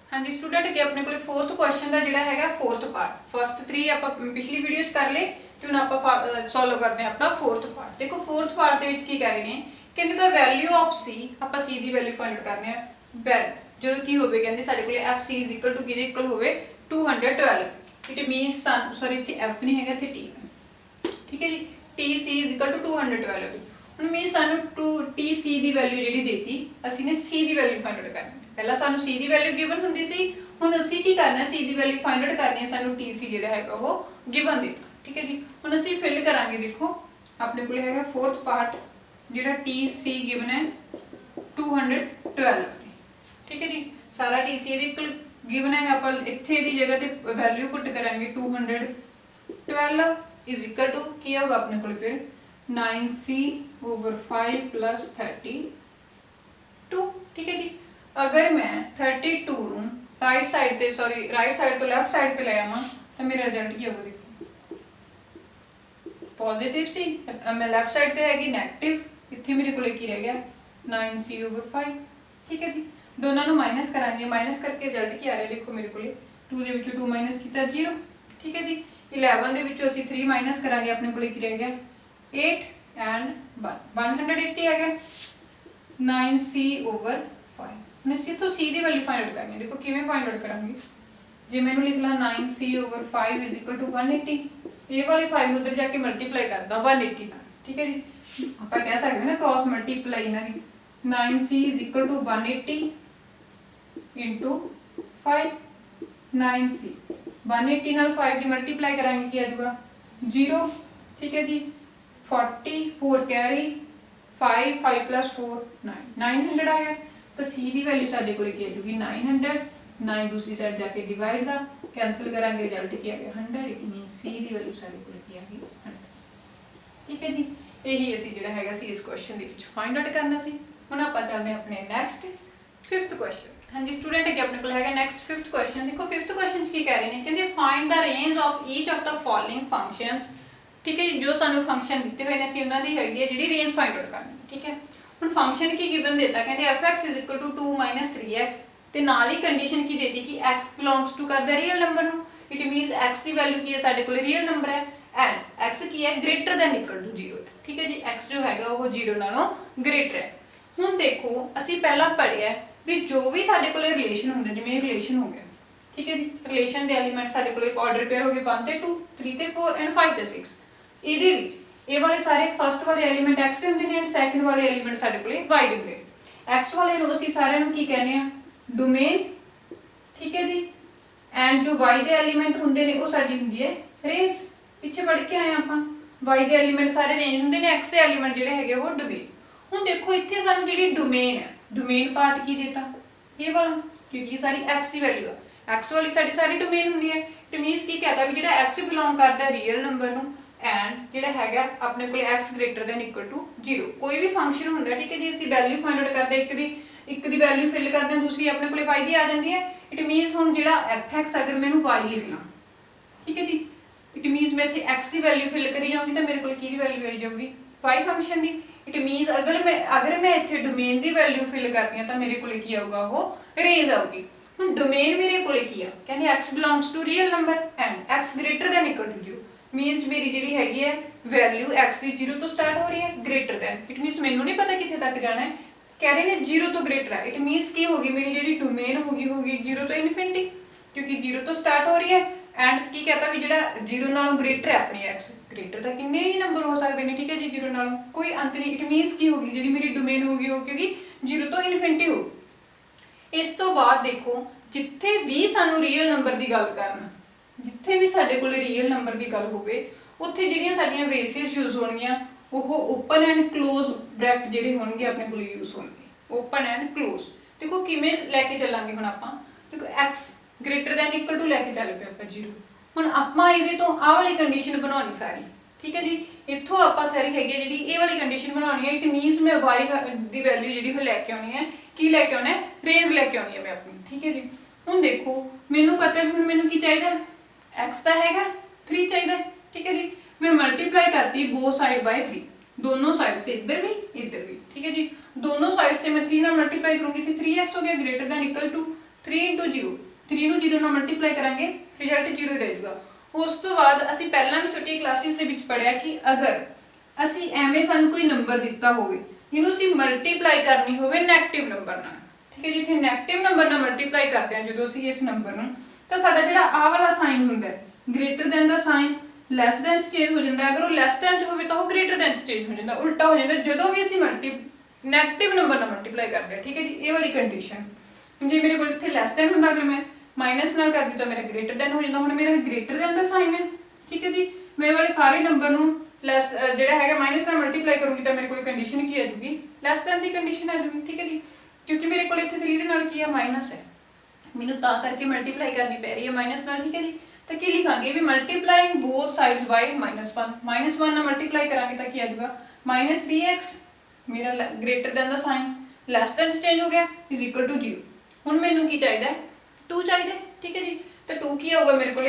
हाँ जी स्टूडेंट कि अपने को फोर्थ क्वेश्चन का जोड़ा है फोर्थ पार्ट, फस्ट 3 आप पिछली वीडियो कर ले, कि हम आप सॉल्व करते हैं अपना फोर्थ पार्ट। देखो फोर्थ पार्ट के कह रहे हैं कहते द वैल्यू ऑफ सी, आप सी की वैल्यू फाइंड आउट करने हैं जो कि होवे कहते साडे कोले F C is equal to किहदे इक्वल होवे 212। इट मीनस सॉरी इत्थे एफ नहीं है, इत्थे टी है, ठीक है जी। T C is equal to 212 ਹੁਣ मीन सानू टू टी सी की वैल्यू जी देती, असी ने सी की वैल्यू फाइंड आउट करनी। पहला सानू सी की वैल्यू गिवन होंदी सी, हुण असी की करना सी की वैल्यू फाइंड आउट करनी है, सानू टी सी जिहड़ा हैगा वो गिवन देता, ठीक है जी। हुण असी फिल करांगे, देखो अपने कोल हैगा फोर्थ पार्ट जिहड़ा टी सी गिवन है 212, ठीक है जी। सारा टी सी इहदे गिवन है, आपां इत्थे दी जगह ते वैल्यू पुट करांगे 212 इज इक्वल टू की होगा अपने कोल फिर 9c/5 + 32, ठीक है जी। अगर मैं 32 नूं राइट साइड ते सॉरी राइट साइड तो लैफ्ट साइड ते ले आवां तो मेरा रिजल्ट की होगा, देखो पॉजिटिव सी, मैं लैफ्ट साइड ते हैगी नेगेटिव, इत्थे मेरे कोल की रह गया 9c/5, ठीक है जी। दोनों नूं माइनस करांगे, माइनस करके रिजल्ट की आ रहा है, देखो मेरे कोल 2 दे विचों 2 माइनस कीता 0, ठीक है जी। 11 दे विचों असीं 3 माइनस करांगे, अपने कोल की रह गया 8 एंड 180 आ गया 9c/5। मैं सी तो सी की वैल्यू फाइंड आउट करनी है, देखो किवें फाइंड आउट करांगे। जे मैंने लिख ला 9c/5 इज इक्वल टू 180, ये वाले 5 उधर जाके मल्टीप्लाई कर दा 180 नाल, ठीक है जी। आप कह सकते हैं ना क्रॉस मल्टीप्लाई इन्हां दी 9c is equal to 180 into 5, 9c 180 नाल 5 की मल्टीप्लाई करांगे की आ जाएगा 0, ठीक है जी। 44 कैरी 5 + 4 900 आ गया, तो सी की वैल्यू साडे कोल की आ जाएगी 900, 9 दूसरी साइड जाके डिवाइड दा कैंसिल करांगे, रिजल्ट की आ गया 100। इट मीन सी की वैल्यू साडे कोल की आ गई 100, ठीक है जी। यही असी जिहड़ा हैगा सी इस क्वेश्चन दे विच फाइंड आउट करना सी। हुण आपां चलदे हां अपने नैक्सट फिफ्थ क्वेश्चन। हाँ जी स्टूडेंट अगे अपने कोल हैगा नैक्सट फिफ्थ क्वेश्चन। देखो फिफ्थ क्वेश्चन की कह रहे हैं कहंदे find the range of each of the following functions, ठीक है जो सानू फंक्शन दिते हुए ने असीं उन्हां दी हैगी है जिहड़ी रेंज फाइंड आउट करनी, ठीक है। हुण फंक्शन की गिवन देता कहंदे f(x) = 2 - 3x ते नाल ही कंडीशन की देती कि x बिलोंग्स टू करदा रियल नंबर नू। इट मीनस x की वैल्यू की है साडे कोल रियल नंबर है एंड x की है ग्रेटर दैन इक्वल टू 0, ठीक है जी। x जो हैगा वो 0 नालों ग्रेटर है। हुण देखो असीं पहला पढ़िया भी जो भी साडे कोल रिलेशन हुंदे, जिवें रिलेशन हो गया, ठीक है जी। रिलेशन दे एलीमेंट साडे कोल ऑर्डर पेयर हो गए 1 ते 2 3 ते 4 एंड 5 ते 6। ਇਹਦੇ ਵਿੱਚ ਇਹ ਵਾਲੇ ਸਾਰੇ ਫਸਟ ਵਾਲੇ ਐਲੀਮੈਂਟ x ਦੇ ਹੁੰਦੇ ਨੇ ਐਂਡ ਸੈਕੰਡ ਵਾਲੇ ਐਲੀਮੈਂਟ ਸਾਡੇ ਕੋਲੇ y ਦੇ ਹੁੰਦੇ। x ਵਾਲੇ ਨੂੰ ਅਸੀਂ ਸਾਰਿਆਂ ਨੂੰ ਕੀ ਕਹਿੰਦੇ ਆ ਡੋਮੇਨ, ਠੀਕ ਹੈ ਜੀ। ਐਂਡ ਜੋ y ਦੇ ਐਲੀਮੈਂਟ ਹੁੰਦੇ ਨੇ ਉਹ ਸਾਡੀ ਹੁੰਦੀ ਹੈ ਰੇਂਜ। ਪਿੱਛੇ ਪੜ੍ਹ ਕੇ ਆਏ ਆਪਾਂ y ਦੇ ਐਲੀਮੈਂਟ ਸਾਰੇ ਰੇਂਜ ਹੁੰਦੇ ਨੇ, x ਦੇ ਐਲੀਮੈਂਟ ਜਿਹੜੇ ਹੈਗੇ ਉਹ ਡੋਮੇਨ। ਹੁਣ ਦੇਖੋ ਇੱਥੇ ਸਾਨੂੰ ਜਿਹੜੀ ਡੋਮੇਨ ਹੈ, ਡੋਮੇਨ ਪਾਰਟ ਕੀ ਦਿੱਤਾ ਇਹ ਵਾਲਾ, ਕਿਉਂਕਿ ਇਹ ਸਾਰੀ x ਦੀ ਵੈਲਿਊ ਆ, x ਵਾਲੀ ਸਾਡੀ ਸਾਰੀ ਡੋਮੇਨ ਹੁੰਦੀ ਹੈ। ਇਟ ਮੀਨਸ ਕੀ ਕਹਦਾ ਵੀ ਜਿਹੜਾ x ਬਿਲੋਂਗ ਕਰਦਾ ਰੀਅਲ ਨੰਬਰ ਨੂੰ एंड जिहड़ा हैगा अपने को x greater than equal to 0 कोई भी फंक्शन होंदा, ठीक है जी। असीं वैल्यू फाइंड आउट करदे एक दी वैल्यू फिल करदे हां, दूसरी अपने को y दी आ जांदी है। इट मीनस हुण जिहड़ा f(x) अगर मैं y लिख ला, ठीक है जी। इट मीनस मैं इत्थे x दी वैल्यू फिल करी जाऊंगी तो मेरे को की वैल्यू आई जाऊगी y फंक्शन दी। इट मीनस अगर मैं इत्थे डोमेन दी वैल्यू फिल करदी हां तो मेरे को की आऊगा वो रेंज आऊगी। हुण डोमेन मेरे को की आ कहंदे x belongs to real number and x greater than equal to 0 means मेरी जी हैगी है वैल्यू x की 0 तो स्टार्ट हो रही है ग्रेटर दैन। इट मीनस मैनू नहीं पता कितने तक जाना है, कह रहे हैं 0 तो ग्रेटर है। इट मीनस की होगी मेरी जी डोमेन होगी 0 तो इनफिनिटी, क्योंकि 0 तो स्टार्ट हो रही है एंड की कहता भी जो 0 नालों ग्रेटर है अपनी x ग्रेटर तो किन्ने ही नंबर हो सकते हैं, ठीक है जी। 0 नालों कोई अंत नहीं। इट मीनस की होगी जी मेरी डोमेन होगी वो क्योंकि 0 तो इनफिनिटी हो। इस तो बाद देखो जिथे भी सानू रियल नंबर की गल करना, जिथे भी साडे कोल रियल नंबर की गल होवे उत्थे जिहड़ियां साडीयां बेसिस यूज होणगियां वो ओपन एंड क्लोज ब्रैकेट जिहड़े होणगे अपने कोल यूज होणगे, ओपन एंड क्लोज। देखो किवें लैके चलांगे हुण आपां, देखो x greater than equal to लैके चल पे आपां 0। हुण आपां इहदे तो आह वाली कंडीशन बनाउणी सारी ठीक है जी। इत्थों आपां सारी हैगी जिहड़ी ये वाली कंडीशन बनानी है, इट मीनस मैं y की वैल्यू जिहड़ी वो लैके आनी है, की लैके आना है, रेंज लैके आनी है मैं अपनी। ठीक है जी। हुण देखो मैनू पता है, हुण मैनू की चाहिए, x का हैगा 3 चाहिए। ठीक है जी। मैं मल्टीप्लाई करती बोथ साइड बाय 3, दोनों साइड से, इधर भी इधर भी। ठीक है जी। दोनों साइड से मैं 3 नाल मल्टीप्लाई करूँगी तो 3x हो गया ग्रेटर दैन इक्वल टू 3 × 0। 3 ਨੂੰ 0 ਨਾਲ ਮਲਟੀਪਲਾਈ ਕਰਾਂਗੇ, ਰਿਜ਼ਲਟ 0 ਰਹਿ ਜਾਊਗਾ। ਉਸ ਤੋਂ ਬਾਅਦ ਅਸੀਂ ਪਹਿਲਾਂ ਵੀ ਛੋਟੀਆਂ ਕਲਾਸਿਸ ਦੇ ਵਿੱਚ ਪੜਿਆ ਕਿ ਅਗਰ ਅਸੀਂ ਐਵੇਂ ਸਾਨੂੰ ਕੋਈ ਨੰਬਰ ਦਿੱਤਾ ਹੋਵੇ, ਇਹਨੂੰ ਅਸੀਂ ਮਲਟੀਪਲਾਈ ਕਰਨੀ ਹੋਵੇ ਨੈਗੇਟਿਵ ਨੰਬਰ ਨਾਲ। ਠੀਕ ਹੈ ਜੀ। ਇੱਥੇ ਨੈਗੇਟਿਵ ਨੰਬਰ ਨਾਲ ਮਲਟੀਪਲਾਈ ਕਰਦੇ ਹਾਂ ਜਦੋਂ ਅਸੀਂ ਇਸ ਨੰਬਰ ਨੂੰ, ਤਾਂ ਸਾਡਾ ਜਿਹੜਾ ਆਹ ਵਾਲਾ ਸਾਈਨ ਹੁੰਦਾ ਗ੍ਰੇਟਰ ਦੈਨ ਦਾ ਸਾਈਨ ਲੈਸ ਦੈਨ ਚ ਚੇਂਜ ਹੋ ਜਾਂਦਾ। ਅਗਰ ਉਹ ਲੈਸ ਦੈਨ ਚ ਹੋਵੇ ਤਾਂ ਉਹ ਗ੍ਰੇਟਰ ਦੈਨ ਚ ਚੇਂਜ ਹੋ ਜਾਂਦਾ, ਉਲਟਾ ਹੋ ਜਾਂਦਾ ਜਦੋਂ ਵੀ ਅਸੀਂ ਨੈਗੇਟਿਵ ਨੰਬਰ ਨਾਲ ਮਲਟੀਪਲਾਈ ਕਰਦੇ ਹਾਂ। ਠੀਕ ਹੈ ਜੀ। ਇਹ ਵਾਲੀ ਕੰਡੀਸ਼ਨ, ਜੇ ਮੇਰੇ ਕੋਲ ਇੱਥੇ ਲੈਸ ਦੈਨ ਹੁੰਦਾ, ਅਗਰ ਮੈਂ माइनस नाल कर दी तो मेरा ग्रेटर दैन हो जाता। हुण मेरा ग्रेटर दैन दा साइन है। ठीक है जी। मैं वाले सारे नंबर नूं लैस जिहड़ा हैगा माइनस नाल मल्टीप्लाई करूँगी तो मेरे को कंडीशन की आ जाऊगी, लैस दैन दी कंडीशन आ जाऊगी। ठीक है जी। क्योंकि मेरे को इत्थे 3 दे नाल की है माइनस है, मैनूं तां करके मल्टीप्लाई करनी पै रही है माइनस नाल। ठीक है जी। तो की लिखांगे भी मल्टीप्लाइंग बोथ साइड्स बाय -1। -1 नाल मल्टीप्लाई करांगे तो की आ जाऊगा -3x, मेरा ग्रेटर दैन दा साइन लैस दैन चेंज हो गया इज इक्वल टू 0। हुण मैनूं की चाहिए 2 चाहिए। ठीक है जी। तो 2 की होगा मेरे को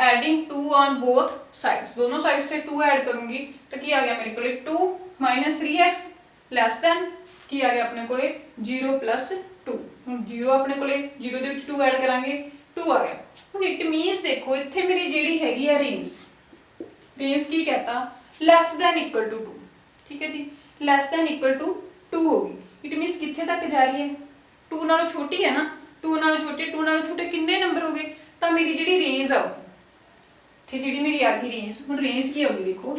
एडिंग 2 ऑन बोथ साइड्स, दोनों साइड से 2 ऐड करूंगी तो की आ गया मेरे को 2 - 3x लैस दैन की आ गया अपने को 0 + 2। हुण 0 अपने को 0 दे विच 2 ऐड करांगे 2 आ गया। हुण इट मीनस देखो इत्थे मेरी जिहड़ी हैगी है रेंज, रेंज की कहता लैस दैन इक्वल टू 2। ठीक है जी। लैस दैन इक्वल टू 2 होगी। इट मीनस कित्थे तक जा रही है, 2 नालों छोटी है ना, 2 नालों छोटे, 2 नालों छोटे कितने नंबर हो गए, तो मेरी जी रेंज आ इतने जी मेरी आ गई रेंज। हम रेंज की होगी देखो,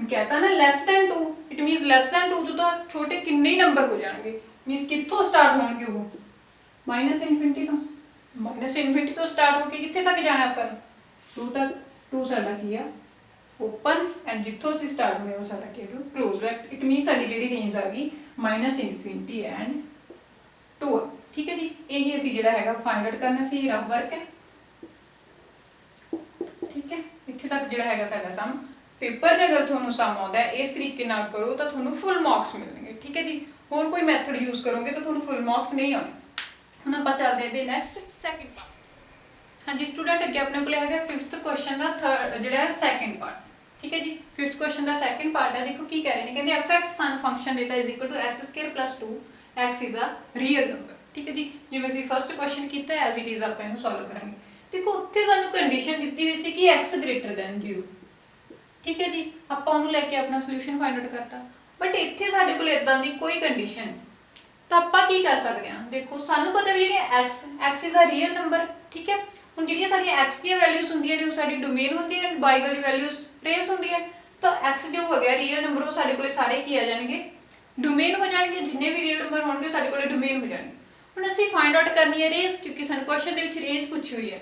कहता ना less than 2, it मीनस less than 2 तो छोटे किन्ने ही नंबर हो जाएंगे, मीनस कितों स्टार्ट होंगे वो -इनफिनिटी तो, -इनफिनिटी तो स्टार्ट होकर कितने तक जाना अपन 2 तक। 2 साडा की है ओपन एंड जितों असीं स्टार्ट होया वो साडा की क्लोज बैक। इट मीनस साडी जिहड़ी रेंज आ गई -इनफिनिटी एंड 2। ठीक है जी। यही असीं जिहड़ा हैगा फाइंड आउट करना सी, रफ वर्क है। ठीक है। इत्थे तक जिहड़ा हैगा साडा सम पेपर 'च अगर तुहानूं सम आउंदा है इस तरीके नाल करो तो तुहानूं फुल मार्क्स मिलणगे। ठीक है जी। होर कोई मैथड यूज करोगे तो तुहानूं फुल मार्क्स नहीं आउणे। हुण आपां चलदे ते नैक्सट सैकेंड पार्ट। हाँ जी स्टूडेंट, अगे अपने को हैगा 5th क्वेश्चन का थर्ड जिहड़ा सैकेंड पार्ट। ठीक है जी। 5th क्वेश्चन का सैकेंड पार्ट है। देखो की कह रहे हैं, कहते f(x) सन फंक्शन देता is equal to x² + 2, x is a real number. ठीक है जी। जिवें असीं फर्स्ट क्वेश्चन किया एज इट इज आप इहनूं सॉल्व करांगे। देखो उत्थे सानूं कंडीशन दित्ती हुई सी कि x ग्रेटर दैन 0। ठीक है जी। आपां उहनूं लैके अपना सोल्यूशन फाइंड आउट करता, बट इत्थे साडे कोल इदां दी कोई कंडीशन तो आपां की कर सकते हैं। देखो सानूं पता भी जिहड़ी x is a real number. ठीक है। हुण जिहड़ियां साडीआं x दी वैल्यूज हुंदियां ने वो साडी डोमेन हुंदी है, y वाली वैल्यूज रेंज हुंदी है। तो x जो हो गया रियल नंबर वो साडे कोल सारे की आ जाएंगे डोमेन हो जाएंगे, जिन्ने भी रियल नंबर होंगे साडे कोल डोमेन हो जाएंगे। हुण असीं फाइंड आउट करनी है रेंज, क्योंकि सानूं क्वेश्चन दे विच रेंज पूछी हुई है।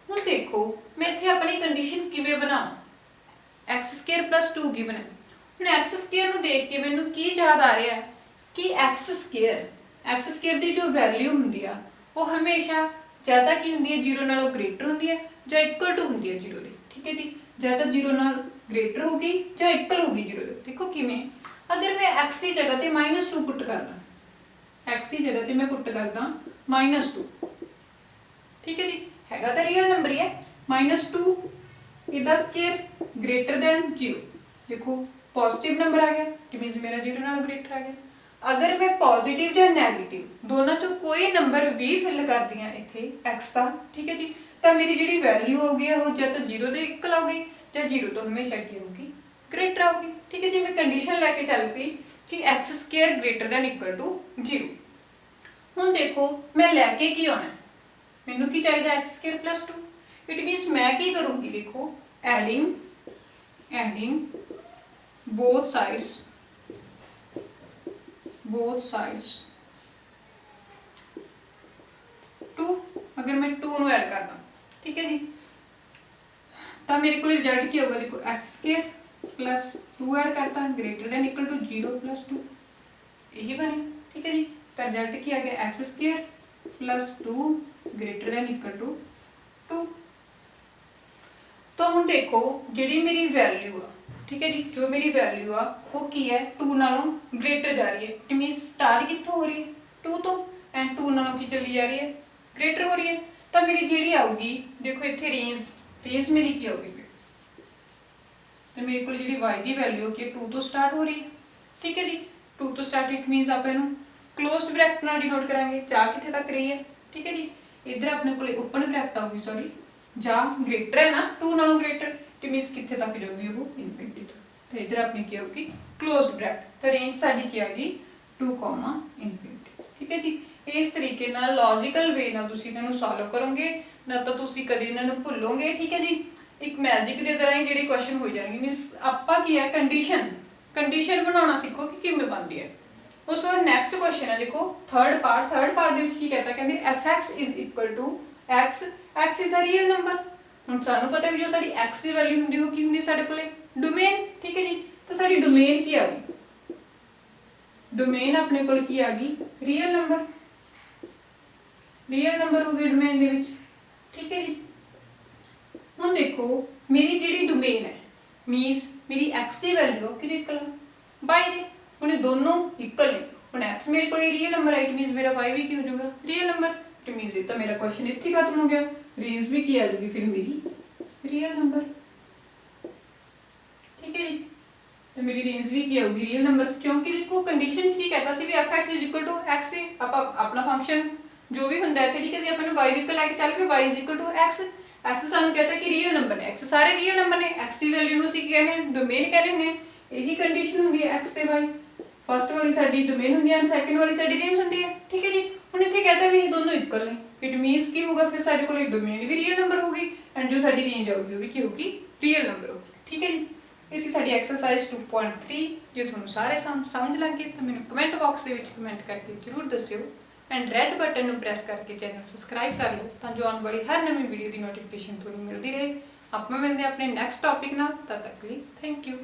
हुण देखो मैं इत्थे अपनी कंडीशन किवें बनावां, x² + 2 गिवन है। हुण x² नूं देख के मैनूं की याद आ रहा है कि x² दी जो वैल्यू हुंदी आ वो हमेशा ज़्यादा की हुंदी है 0 नालों ग्रेटर हुंदी है जां इक्वल टू हुंदी है 0 दे। ठीक है जी। ज़्यादा 0 नाल ग्रेटर होगी जां इक्वल होगी 0 दे। देखो किवें, अगर मैं x की जगह ते -2 पुट करदा, x की जगह ते मैं पुट करदा -2। ठीक है जी। हैगा तो रियल नंबर ही है। -2 इहदा स्क्वायर ग्रेटर दैन 0। देखो पॉजिटिव नंबर आ गया, इट मीनस मेरा 0 नालों ग्रेटर आ गया। अगर मैं पॉजिटिव या नैगेटिव दोनों चों कोई नंबर भी फिल कर दियां इत्थे x का, ठीक है जी, तो मेरी जिहड़ी वैल्यू होगी वो या तो 0 दे इक्वल आऊगी या 0 तो हमेशा की होगी ग्रेटर आऊगी। ठीक है जी। मैं कंडीशन लैके चल पई कि x² greater than equal to 0। हुण देखो मैं लैके की आना, मैनूं की चाहिए x² + 2। इट मीनस मैं की करूँगी, देखो एडिंग बोथ साइड्स 2। अगर मैं 2 नूं ऐड करदा, ठीक है जी, तो मेरे को रिजल्ट की होगा, देखो x² + 2 ऐड करता ग्रेटर दैन इक्वल टू 0 + 2 यही बने। ठीक है जी। तो रिजल्ट की आ गया x² + 2 greater than equal to 2। तो हुण देखो जिहड़ी मेरी वैल्यू आ, ठीक है जी, जो मेरी वैल्यू आ वो की है 2 नालों ग्रेटर जा रही है। इट मीनस स्टार्ट कित्थों हो रही है 2 तो, एंड 2 नालों की चली जा रही है ग्रेटर हो रही है। तो मेरी जिहड़ी आऊगी देखो इत्थे रेंज मेरी की आऊगी फिर, तो मेरे को जिहड़ी y की वैल्यू की 2 तो स्टार्ट हो रही है, ठीक है जी। 2 तो स्टार्ट इट मीनस आप इहनूं क्लोज्ड ब्रैकेट नाल डिनोट करांगे, जा कित्थे तक रही है, ठीक है जी। इधर अपने कोले ओपन ब्रैकेट आऊगी, सॉरी जा ग्रेटर है ना 2 नालों ग्रेटर, इट मीनस कित्थे तक जाऊगी वो इनफिनिटी तक। तो इधर अपनी की होगी क्लोज्ड ब्रैकेट, तो रेंज साडी की आ गई 2, इनफिनिटी, ठीक है जी। इस तरीके नाल लॉजिकल वे नाल तुसीं इन्हां नूं सॉल्व करोगे ना, तो तुसीं कदी इन्हां नूं भुल्लोगे, ठीक है जी। एक मैजिक की तरह ही जिहड़े क्वेश्चन हो जाएंगे, मीनस आपां की है कंडीशन बनाना सीखो कि किवें बनदी है। उस तो बाद नैक्सट क्वेश्चन है, देखो थर्ड पार्ट दे विच की कहता है, fx is equal to x is a real number. हुण सानू पता है जो साडी x की वैल्यू हुंदी हो की हुंदी साडे कोले डोमेन, ठीक है जी। तो साडी डोमेन की आ गई, डोमेन अपने कोल की आ गई रियल नंबर हो गए डोमेन दे विच, ठीक है जी। हुण देखो मेरी जिहड़ी डोमेन है मीनस मेरी x की वैल्यू किहदी इक्वल है y दे, हुण ये दोनों इक्वल ने। हुण x मेरे कोल रियल नंबर है, इट मीनस मेरा y भी की हो जाऊगा रियल नंबर, इट मीनस तो मेरा क्वेश्चन इत्थे खत्म हो गया। रेंज भी की आ जाएगी फिर मेरी रियल नंबर, ठीक है जी। तो मेरी रेंज भी की आऊगी रियल नंबर्स, क्योंकि देखो कंडीशन की कहता सी भी fx is equal to x से अपना फंक्शन जो भी हुंदा है, ठीक है जी। अपन y इक्वल लेके चल पे y is equal to x सानू कहता है कि रियल नंबर ने, x सारे रियल नंबर ने, x की वैल्यू ਨੂੰ ਅਸੀਂ ਕੀ ਕਹਿੰਦੇ हैं डोमेन कहने हैं। यही कंडीशन ਹੁੰਦੀ है x ਤੇ y, फर्स्ट वाली साडी डोमेन ਹੁੰਦੀ है, सेकंड वाली साडी रेंज ਹੁੰਦੀ है, ठीक है जी। ਹੁਣ ਇੱਥੇ कहता है भी ये दोनों इक्वल ਨੇ, इट मींस ਕੀ होगा फिर ਸਾਡੇ ਕੋਲ डोमेन भी रियल नंबर होगी एंड जो साडी रेंज आऊगी वो भी ਕੀ होगी रियल नंबर होगी, ठीक है जी। इसी साडी एक्सरसाइज 2.3 ਜੇ ਤੁਹਾਨੂੰ ਸਾਰੇ ਸਮਝ ਲੱਗ ਗਏ ਤਾਂ ਮੈਨੂੰ ਕਮੈਂਟ ਬਾਕਸ ਦੇ ਵਿੱਚ ਕਮੈਂਟ ਕਰਕੇ ਜ਼ਰੂਰ ਦੱਸਿਓ एंड रेड बटन ਨੂੰ ਪ੍ਰੈਸ ਕਰਕੇ ਚੈਨਲ ਸਬਸਕ੍ਰਾਈਬ ਕਰ ਲਓ ਤਾਂ ਜੋ ਆਉਣ ਵਾਲੀ ਹਰ ਨਵੀਂ ਵੀਡੀਓ ਦੀ ਨੋਟੀਫਿਕੇਸ਼ਨ ਤੁਹਾਨੂੰ ਮਿਲਦੀ ਰਹੇ। ਆਪਾਂ ਮਿਲਦੇ ਹਾਂ ਆਪਣੇ ਨੈਕਸਟ ਟੌਪਿਕ ਨਾਲ, ਤਦ ਤੱਕ ਲਈ ਥੈਂਕ ਯੂ।